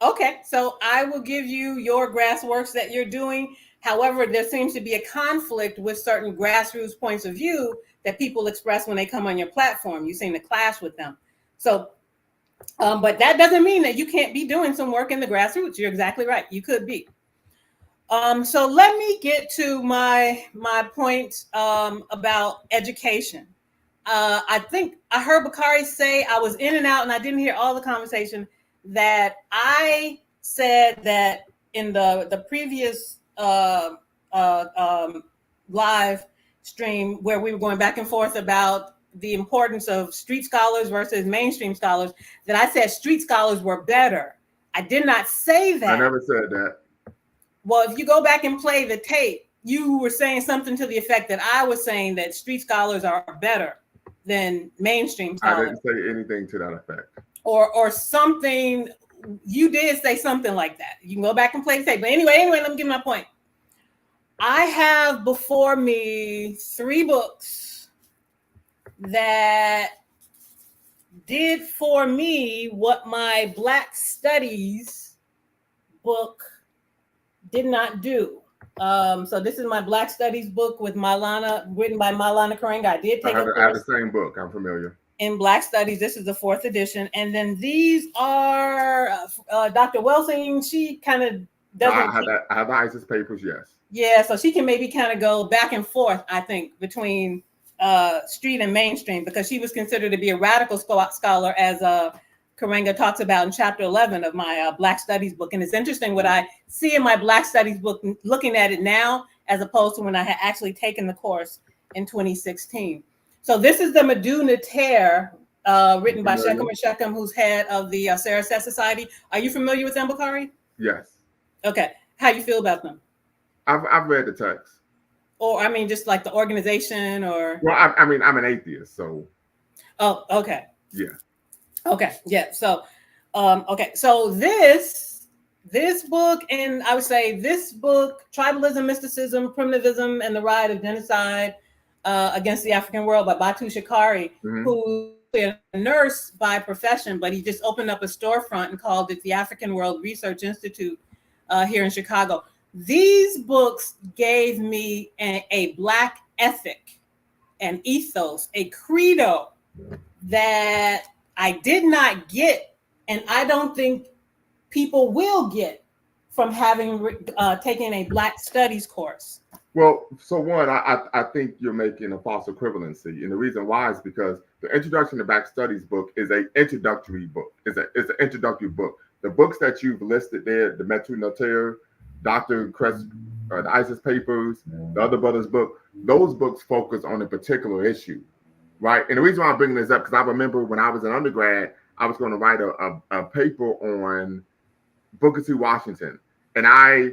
Okay, so I will give you your grassworks that you're doing. However, there seems to be a conflict with certain grassroots points of view that people express when they come on your platform. You seem to clash with them. So, but that doesn't mean that you can't be doing some work in the grassroots. You're exactly right. You could be. So let me get to my point about education. I think I heard Bakari say, I was in and out and I didn't hear all the conversation, that I said that in the previous live stream where we were going back and forth about the importance of street scholars versus mainstream scholars, that I said street scholars were better. I did not say that. I never said that. Well, if you go back and play the tape, you were saying something to the effect that I was saying that street scholars are better than mainstream scholars. I didn't say anything to that effect. Or something. You did say something like that. You can go back and play the tape. But anyway, let me give my point. I have before me 3 books that did for me what my Black Studies book did not do. So this is my Black Studies book with Maulana, written by Maulana Karenga. I did take I have the same book. I'm familiar. In Black Studies. This is the 4th edition. And then these are Dr. Welsing. She kind of doesn't. I have the ISIS papers, yes. Yeah, so she can maybe kind of go back and forth, I think, between street and mainstream, because she was considered to be a radical scholar, as Karenga talks about in chapter 11 of my Black Studies book. And it's interesting what I see in my Black Studies book, looking at it now, as opposed to when I had actually taken the course in 2016. So this is the Meduna Tear, written by Shechem Shechem, who's head of the Sarasat Society. Are you familiar with them, Bakari? Yes. Okay. How do you feel about them? I've read the text. Or, I mean, just like the organization, or? Well, I mean, I'm an atheist, so. Oh, okay. Yeah. Okay. Yeah. So, okay. So this book, and I would say this book, Tribalism, Mysticism, Primitivism, and the Rise of Genocide Against the African World, by Batu Shikari, who is a nurse by profession, but he just opened up a storefront and called it the African World Research Institute here in Chicago. These books gave me a Black ethic, an ethos, a credo that I did not get, and I don't think people will get from having taken a Black Studies course. Well, so one, I think you're making a false equivalency, and the reason why is because the Introduction to Black Studies book is an introductory book. It's an introductory book. The books that you've listed there, the Meduna Tear, Dr. Crest, the ISIS papers, the other brothers' book, those books focus on a particular issue, right? And the reason why I'm bringing this up, because I remember when I was an undergrad, I was going to write a paper on Booker T. Washington, and I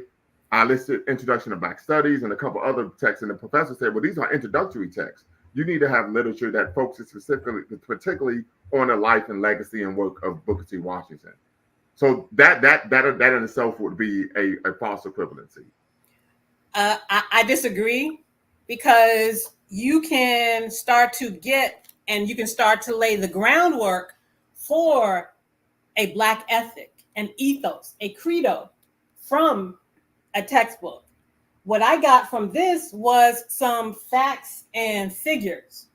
listed Introduction to Black Studies and a couple other texts, and the professor said, well, these are introductory texts. You need to have literature that focuses particularly on the life and legacy and work of Booker T. Washington. So that in itself would be a false equivalency. I disagree, because you can start to get, and you can start to lay the groundwork for a Black ethic, an ethos, a credo from a textbook. What I got from this was some facts and figures,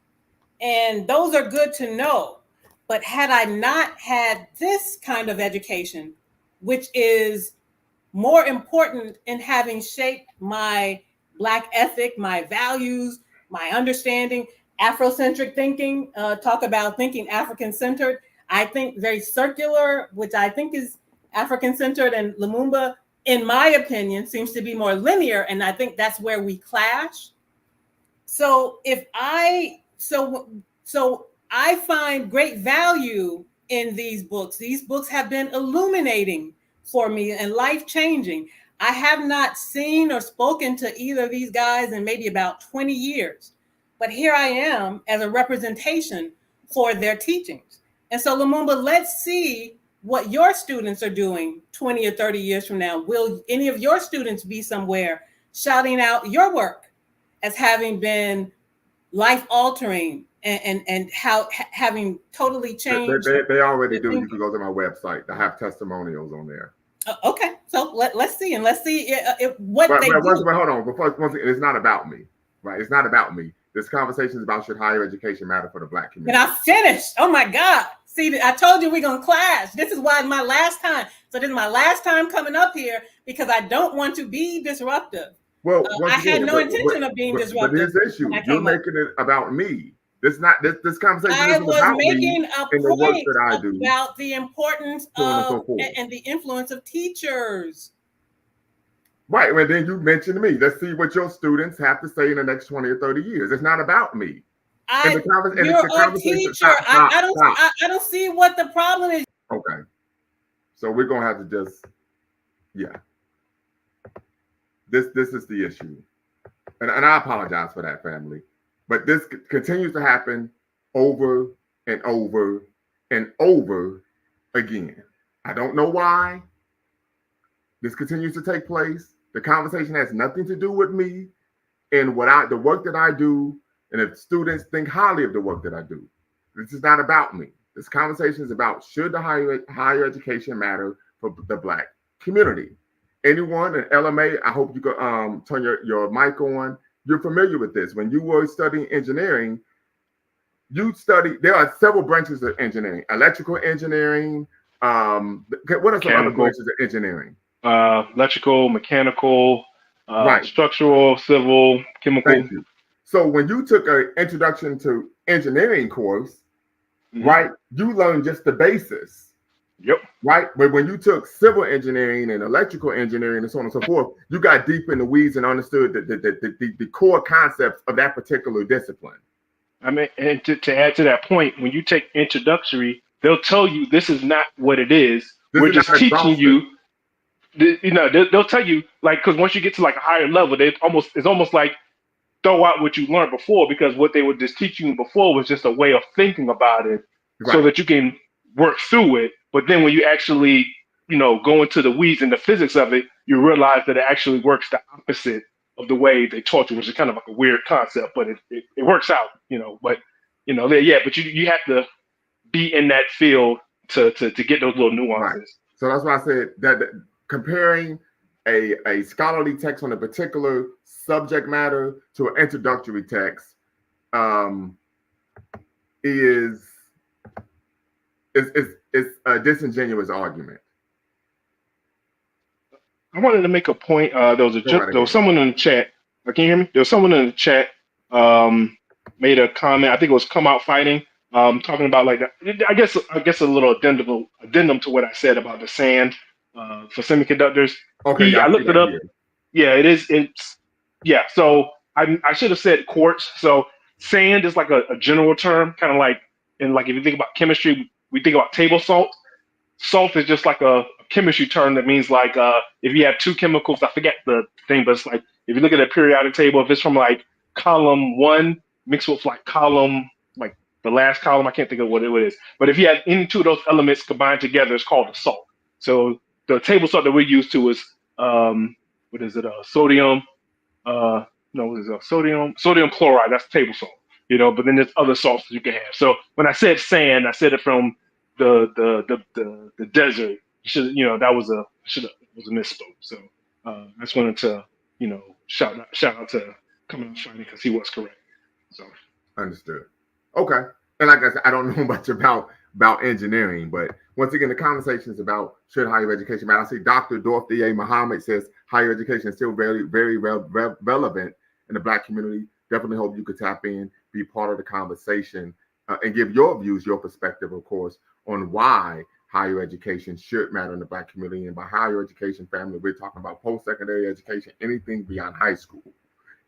and those are good to know. But had I not had this kind of education, which is more important in having shaped my Black ethic, my values, my understanding, Afrocentric thinking, talk about thinking African-centered. I think very circular, which I think is African-centered, and Lumumba, in my opinion, seems to be more linear, and I think that's where we clash. So I find great value in these books. These books have been illuminating for me and life-changing. I have not seen or spoken to either of these guys in maybe about 20 years, but here I am as a representation for their teachings. And so, Lumumba, let's see what your students are doing 20 or 30 years from now. Will any of your students be somewhere shouting out your work as having been life-altering and how having totally changed? They already do. You can go to my website. I have testimonials on there. Okay, so let's see what they do. But hold on. Once again, it's not about me, right? It's not about me. This conversation is about should higher education matter for the Black community. And I finished. Oh my God. See, I told you we're going to clash. This is why my last time. So this is my last time coming up here, because I don't want to be disruptive. Well, I had no intention of being disruptive. But here's the issue. You're making it about me. This conversation I isn't was about making me a and the work point that I do. About the importance of and the influence of teachers. Right, and then you mentioned me. Let's see what your students have to say in the next 20 or 30 years. It's not about me. You're a teacher. I don't see what the problem is. Okay, so we're gonna have to just, yeah. This is the issue, and I apologize for that, family. But this continues to happen over and over and over again. I don't know why this continues to take place. The conversation has nothing to do with me and the work that I do, and if students think highly of the work that I do. This is not about me. This conversation is about, should the higher education matter for the Black community? Anyone in LMA, I hope you can turn your mic on. You're familiar with this. When you were studying engineering, there are several branches of engineering: electrical engineering. What are some other branches of engineering? Electrical, mechanical, right. Structural, civil, chemical. Thank you. So when you took an introduction to engineering course, right, you learned just the basis. Yep. Right. But when you took civil engineering and electrical engineering and so on and so forth, you got deep in the weeds and understood the core concepts of that particular discipline. I mean, and to add to that point, when you take introductory, they'll tell you this is not what it is. We're just teaching you. They'll tell you, like, because once you get to like a higher level, it's almost like throw out what you learned before, because what they were just teaching you before was just a way of thinking about it, so that you can work through it. But then when you actually, go into the weeds and the physics of it, you realize that it actually works the opposite of the way they taught you, which is kind of like a weird concept, but it works out, But but you have to be in that field to get those little nuances. Right. So that's why I said that comparing a scholarly text on a particular subject matter to an introductory text is a disingenuous argument. I wanted to make a point. There was someone in the chat. Can you hear me? There was someone in the chat made a comment. I think it was "Come Out Fighting," talking about like that. I guess a little addendum to what I said about the sand for semiconductors. Okay, I looked it up. Here. Yeah, it is. So I should have said quartz. So sand is like a general term, kind of like if you think about chemistry, we think about table salt. Salt is just like a chemistry term that means like if you have two chemicals, I forget the thing, but it's like if you look at a periodic table, if it's from like column 1 mixed with like column, like the last column, I can't think of what it is. But if you have any two of those elements combined together, it's called a salt. So the table salt that we're used to is sodium. Sodium chloride. That's table salt. But then there's other salts that you can have. So when I said sand, I said it from the desert. That was a misspoke. So I just wanted to shout out to Coming Out Fighting, because he was correct. So understood. Okay, and like I said, I don't know much about engineering, but once again, the conversation is about should higher education matter. I see Dr. Dorothy A. Muhammad says higher education is still very, very relevant in the Black community. Definitely hope you could tap in, be part of the conversation, and give your views, your perspective, of course, on why higher education should matter in the Black community. And by higher education, family, we're talking about post-secondary education, anything beyond high school.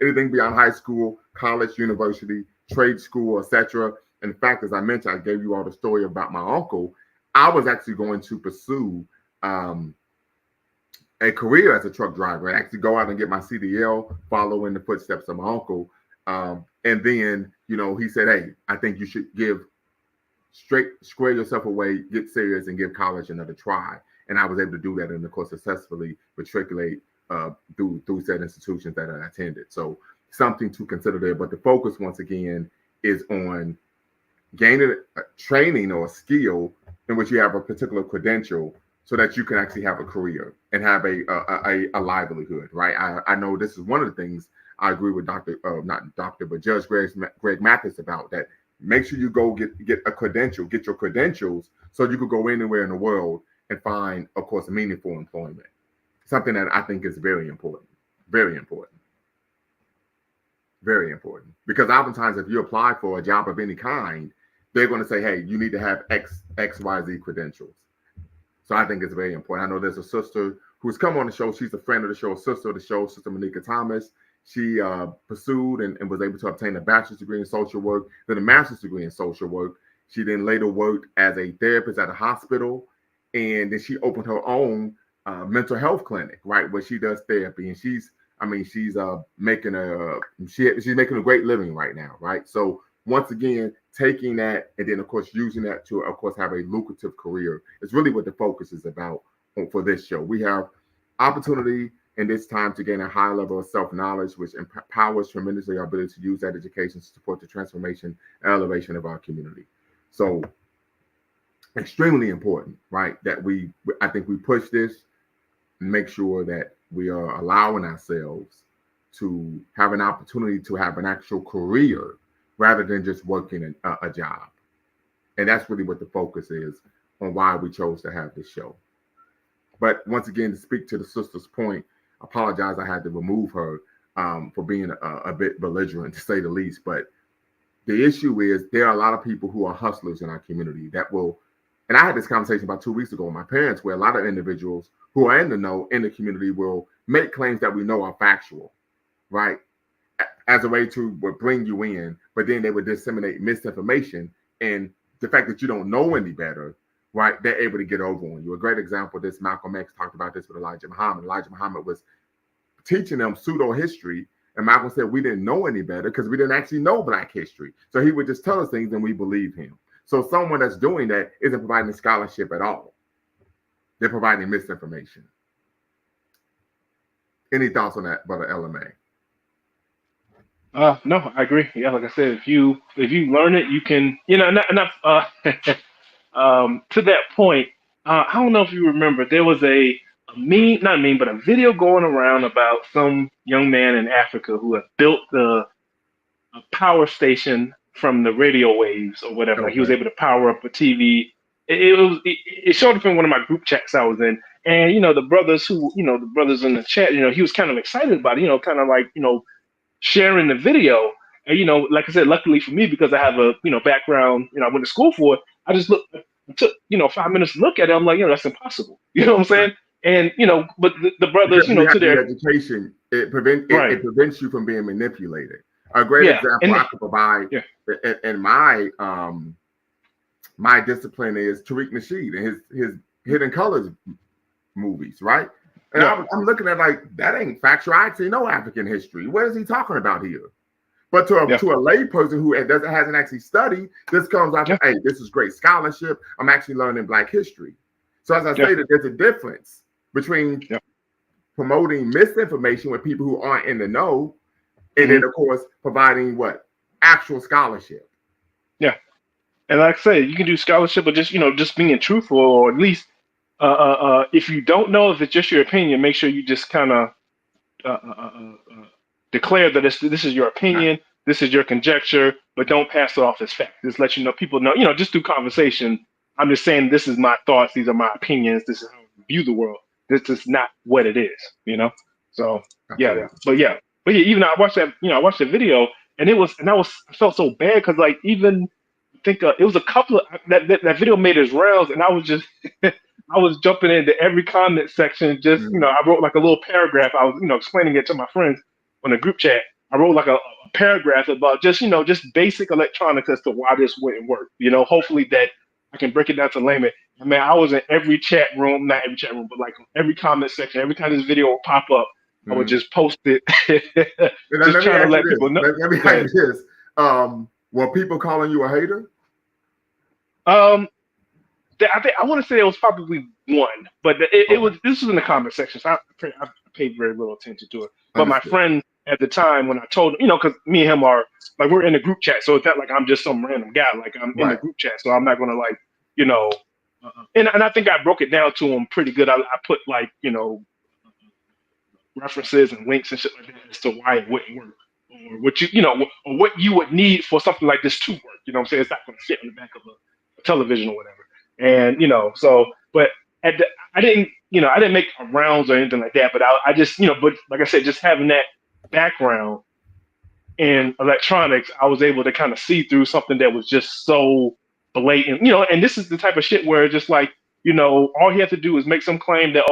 Anything beyond high school, college, university, trade school, etc. In fact, as I mentioned, I gave you all the story about my uncle. I was actually going to pursue a career as a truck driver and actually go out and get my CDL, follow in the footsteps of my uncle. And then, he said, hey, I think you should square yourself away, get serious, and give college another try. And I was able to do that and, of course, successfully matriculate through said institutions that I attended. So something to consider there. But the focus, once again, is on gaining a training or a skill in which you have a particular credential so that you can actually have a career and have a livelihood, right? I know this is one of the things I agree with Judge Greg Mathis about, that make sure you go get a credential, get your credentials so you could go anywhere in the world and find, of course, meaningful employment. Something that I think is very important, very important, very important. Because oftentimes if you apply for a job of any kind, they're going to say, hey, you need to have X, Y, Z credentials. So I think it's very important. I know there's a sister who's come on the show. She's a friend of the show, sister of the show, Sister Monica Thomas. She pursued and was able to obtain a bachelor's degree in social work, then a master's degree in social work. She then later worked as a therapist at a hospital. And then she opened her own mental health clinic, right, where she does therapy. And she's making a great living right now, right? So once again, taking that and then, of course, using that to, of course, have a lucrative career is really what the focus is about for this show. We have opportunity in this time to gain a high level of self-knowledge, which empowers tremendously our ability to use that education to support the transformation and elevation of our community. So extremely important, right? That I think we push this and make sure that we are allowing ourselves to have an opportunity to have an actual career rather than just working a job. And that's really what the focus is on why we chose to have this show. But once again, to speak to the sister's point, I apologize I had to remove her for being a bit belligerent, to say the least. But the issue is there are a lot of people who are hustlers in our community that will, and I had this conversation about 2 weeks ago with my parents, where a lot of individuals who are in the know in the community will make claims that we know are factual, right? As a way to bring you in, but then they would disseminate misinformation. And the fact that you don't know any better, right, they're able to get over on you. A great example of this, Malcolm X talked about this with Elijah Muhammad. Elijah Muhammad was teaching them pseudo history, and Malcolm said we didn't know any better because we didn't actually know Black history. So he would just tell us things and we believe him. So someone that's doing that isn't providing scholarship at all. They're providing misinformation. Any thoughts on that, Brother LMA? No, I agree. Yeah, like I said, if you learn it, you can, to that point, I don't know if you remember, there was a meme, not a meme, but a video going around about some young man in Africa who had built a power station from the radio waves or whatever. Like he was able to power up a TV. It showed up in one of my group chats I was in, and the brothers in the chat, he was kind of excited about it, kind of like sharing the video. And like I said, luckily for me, because I have a background, I went to school for it. I just took 5 minutes to look at it. I'm like, that's impossible. You know what I'm saying? And but the brothers, to their education, it prevents you from being manipulated. A great example I could provide in my my discipline is Tariq Nasheed and his Hidden Colors movies, right? And I'm looking at like, that ain't factual. I actually know African history. What is he talking about here? But to a lay person who hasn't actually studied, this comes out, hey, this is great scholarship. I'm actually learning Black history. So as I stated, there's a difference between promoting misinformation with people who aren't in the know, and then of course providing actual scholarship. Yeah. And like I say, you can do scholarship, but just being truthful, or at least if you don't know, if it's just your opinion, make sure you just kind of declare that this is your opinion, this is your conjecture, but don't pass it off as fact. Just let people know, just through conversation. I'm just saying this is my thoughts, these are my opinions, this is how I view the world. This is not what it is, So but even I watched that, I watched the video, and I felt so bad because even I think it was a couple of that video made its rounds, and I was just I was jumping into every comment section. Just I wrote like a little paragraph. I was explaining it to my friends on the group chat. I wrote like a paragraph about just basic electronics as to why this wouldn't work. Hopefully that I can break it down to layman. And man, I was in every chat room, not every chat room, but like every comment section. Every time this video would pop up, I would just post it, just trying to let people know. Let me ask you this: were people calling you a hater? I want to say it was probably one, but this was in the comment section, so I paid very little attention to it. But my friend at the time, when I told him, because me and him are like, we're in a group chat, so it's not like I'm just some random guy. Like I'm in the group chat, so I'm not gonna and I think I broke it down to him pretty good. I put references and links and shit like that as to why it wouldn't work, or what or what you would need for something like this to work. You know what I'm saying? It's not gonna fit on the back of a television or whatever. And but I didn't make rounds or anything like that. But I just but like I said, just having that background in electronics, I was able to kind of see through something that was just so blatant. And this is the type of shit where just like all he had to do is make some claim that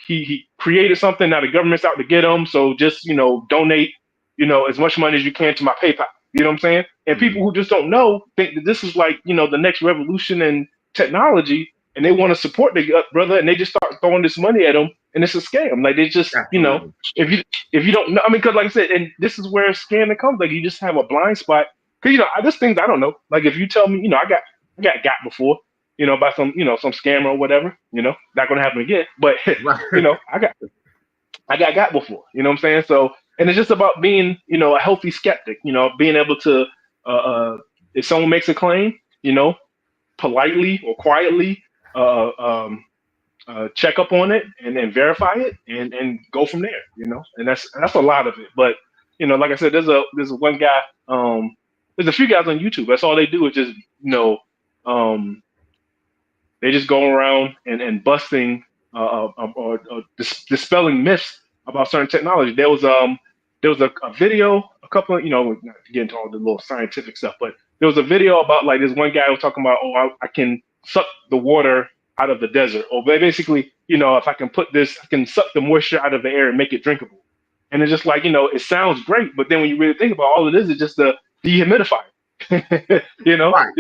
he created something. Now the government's out to get him, so just donate as much money as you can to my PayPal. You know what I'm saying? And people who just don't know think that this is like, the next revolution in technology, and they want to support the brother, and they just start throwing this money at him, and it's a scam. Like they just, if you don't know, I mean, because like I said, and this is where scamming comes. Like you just have a blind spot. Because there's things I don't know. Like if you tell me, I got before. by some scammer or whatever. Not going to happen again. But Right. I got before. You know what I'm saying? So, and it's just about being a healthy skeptic. Being able to if someone makes a claim, politely or quietly check up on it and then verify it and go from there. And that's a lot of it. But like I said, there's one guy. There's a few guys on YouTube. That's all they do is just they just go around and busting or dispelling myths about certain technology. There was a video, a couple of not to get into all the little scientific stuff, but there was a video about like this one guy was talking about, I can suck the water out of the desert, or basically, if I can put this, I can suck the moisture out of the air and make it drinkable. And it's just like, it sounds great, but then when you really think about it, all it is just a dehumidifier. Right.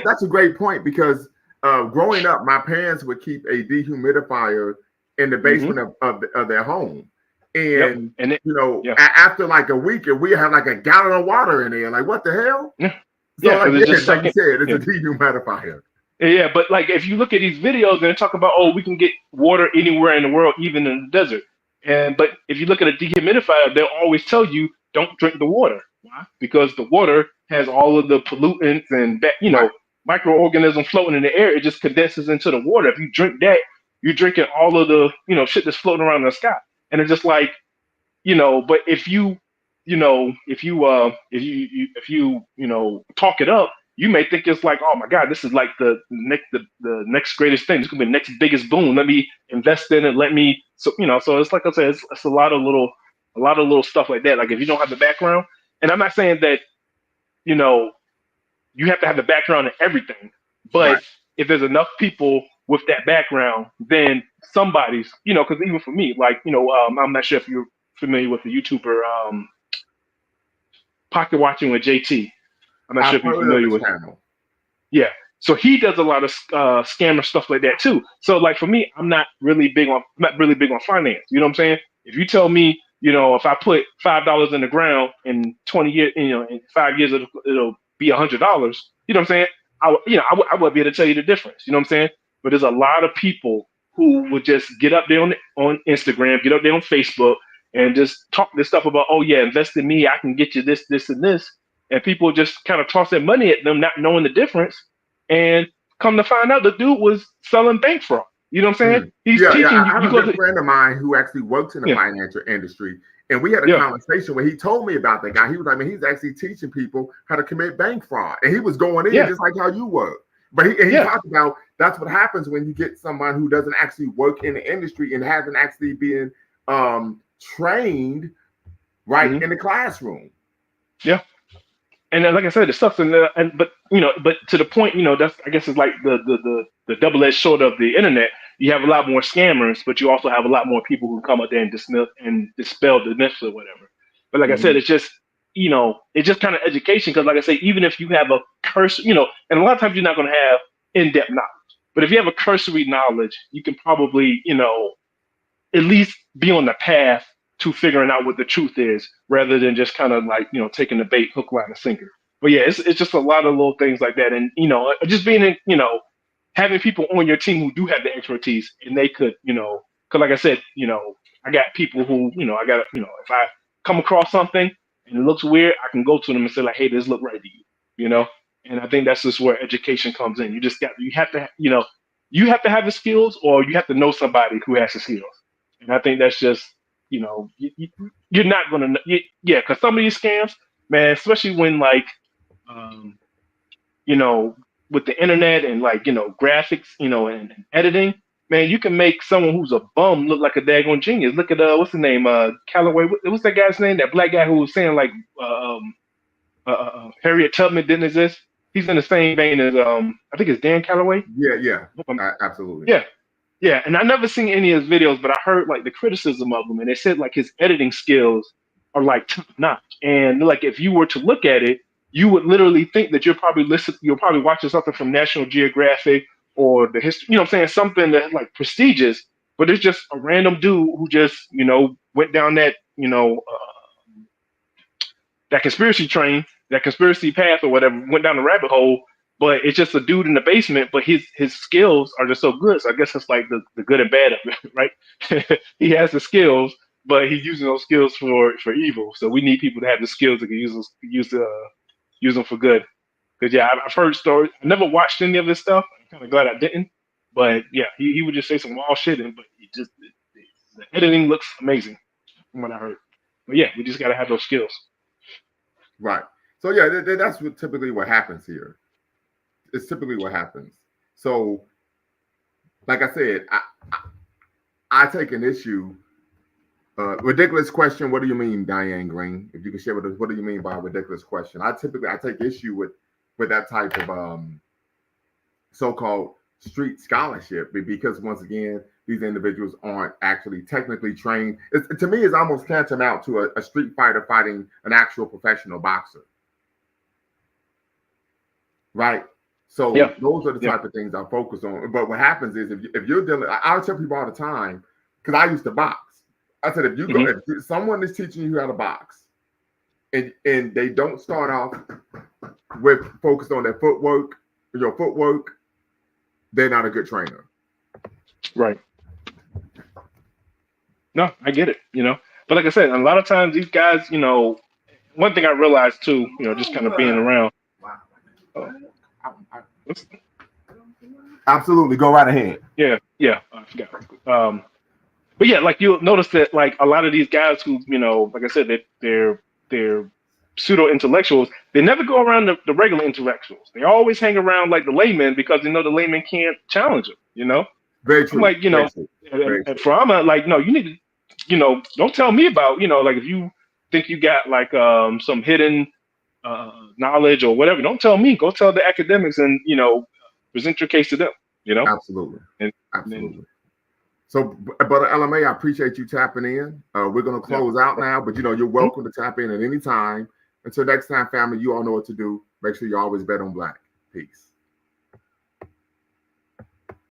That's a great point, because growing up, my parents would keep a dehumidifier in the basement of their home. And, after like a week, and we had like a gallon of water in there. Like, what the hell? Yeah. So like you said, it's a dehumidifier. Yeah, but like if you look at these videos, they talk about, we can get water anywhere in the world, even in the desert. But if you look at a dehumidifier, they'll always tell you don't drink the water. Why? Because the water has all of the pollutants and microorganisms floating in the air. It just condenses into the water. If you drink that, you're drinking all of the shit that's floating around in the sky. And it's just like, but if you talk it up, you may think it's like, oh my God, this is like the next greatest thing. This could be the next biggest boom. Let me invest in it. So it's like I said, it's a lot of little stuff like that. Like if you don't have the background, and I'm not saying that, you have to have the background in everything, but if there's enough people with that background, then somebody's, because even for me, like, I'm not sure if you're familiar with the YouTuber, Pocket Watching with JT. I'm not sure if you're familiar with him. Yeah. So he does a lot of scammer stuff like that too. So like for me, I'm not really big on finance. You know what I'm saying? If you tell me, if I put $5 in the ground in 20 years, in 5 years it'll be $100. You know what I'm saying? I would be able to tell you the difference. You know what I'm saying? But there's a lot of people who would just get up there on Instagram, get up there on Facebook, and just talk this stuff about, invest in me, I can get you this, this, and this. And people just kind of toss their money at them, not knowing the difference. And come to find out, the dude was selling bank fraud. You know what I'm saying? He's teaching you. I have a good friend of mine who actually works in the financial industry. And we had a conversation where he told me about that guy. He was like, he's actually teaching people how to commit bank fraud. And he was going in just like how you were. But he talked about that's what happens when you get someone who doesn't actually work in the industry and hasn't actually been trained in the classroom. Yeah. And then, like I said, it sucks. But to the point, that's, I guess, it's like the double-edged sword of the internet. You have a lot more scammers, but you also have a lot more people who come out there and dispel the myths or whatever. But like I said, it's just, it's just kind of education. Because like I say, even if you have a cursory, and a lot of times you're not going to have in-depth knowledge. But if you have a cursory knowledge, you can probably, at least be on the path to figuring out what the truth is, rather than just kind of like, taking the bait, hook, line, and sinker. But yeah, it's just a lot of little things like that. And, just being, having people on your team who do have the expertise, and they could, because like I said, I got people who, if I come across something and it looks weird, I can go to them and say like, hey, this look right to you, And I think that's just where education comes in. You have to have the skills, or you have to know somebody who has the skills. And I think that's just, you're not going to, because some of these scams, man, especially when like, with the internet and like, graphics, and editing, man, you can make someone who's a bum look like a daggone genius. Look at, what's his name? Callaway. What's that guy's name? That black guy who was saying like, Harriet Tubman didn't exist. He's in the same vein as, I think it's Dan Calloway. Yeah. Absolutely. Yeah. Yeah, and I never seen any of his videos, but I heard like the criticism of him, and they said like his editing skills are like top notch. And like if you were to look at it, you would literally think that you're probably watching something from National Geographic or the history, you know what I'm saying, something that like prestigious, but it's just a random dude who just, went down that, that conspiracy train, that conspiracy path or whatever, went down the rabbit hole, but it's just a dude in the basement, but his skills are just so good. So I guess it's like the good and bad of it, right? He has the skills, but he's using those skills for evil. So we need people to have the skills that can use them for good. Because yeah, I've heard stories. I never watched any of this stuff. I'm kind of glad I didn't. But yeah, he would just say some wild shit, but he just the editing looks amazing from what I heard. But yeah, we just gotta have those skills. Right. So yeah, that's typically what happens here. It's typically what happens. So, like I said, I take an issue. Ridiculous question. What do you mean, Diane Green? If you can share with us, what do you mean by a ridiculous question? I take issue with that type of so-called street scholarship, because once again, these individuals aren't actually technically trained. To me, it's almost tantamount to a street fighter fighting an actual professional boxer. Right. So yeah. Those are the type of things I focus on. But what happens is if you're dealing, I tell people all the time, because I used to box. I said, if you go, if someone is teaching you how to box, and they don't start off with focused on their footwork, they're not a good trainer. Right. No, I get it, But like I said, a lot of times these guys, one thing I realized too, just kind of being around. Absolutely, go right ahead. Yeah, I forgot. But yeah, like you'll notice that like a lot of these guys who, like I said, they're pseudo intellectuals, they never go around the regular intellectuals. They always hang around like the laymen because they know the laymen can't challenge them, Very true. I'm like, and for I'm like, no, you need to, don't tell me about, like if you think you got like some hidden knowledge or whatever, don't tell me. Go tell the academics and present your case to them. Absolutely, absolutely. And, so, Brother LMA, I appreciate you tapping in. We're going to close out now, but you're welcome to tap in at any time. Until next time, family, you all know what to do. Make sure you always bet on Black. Peace.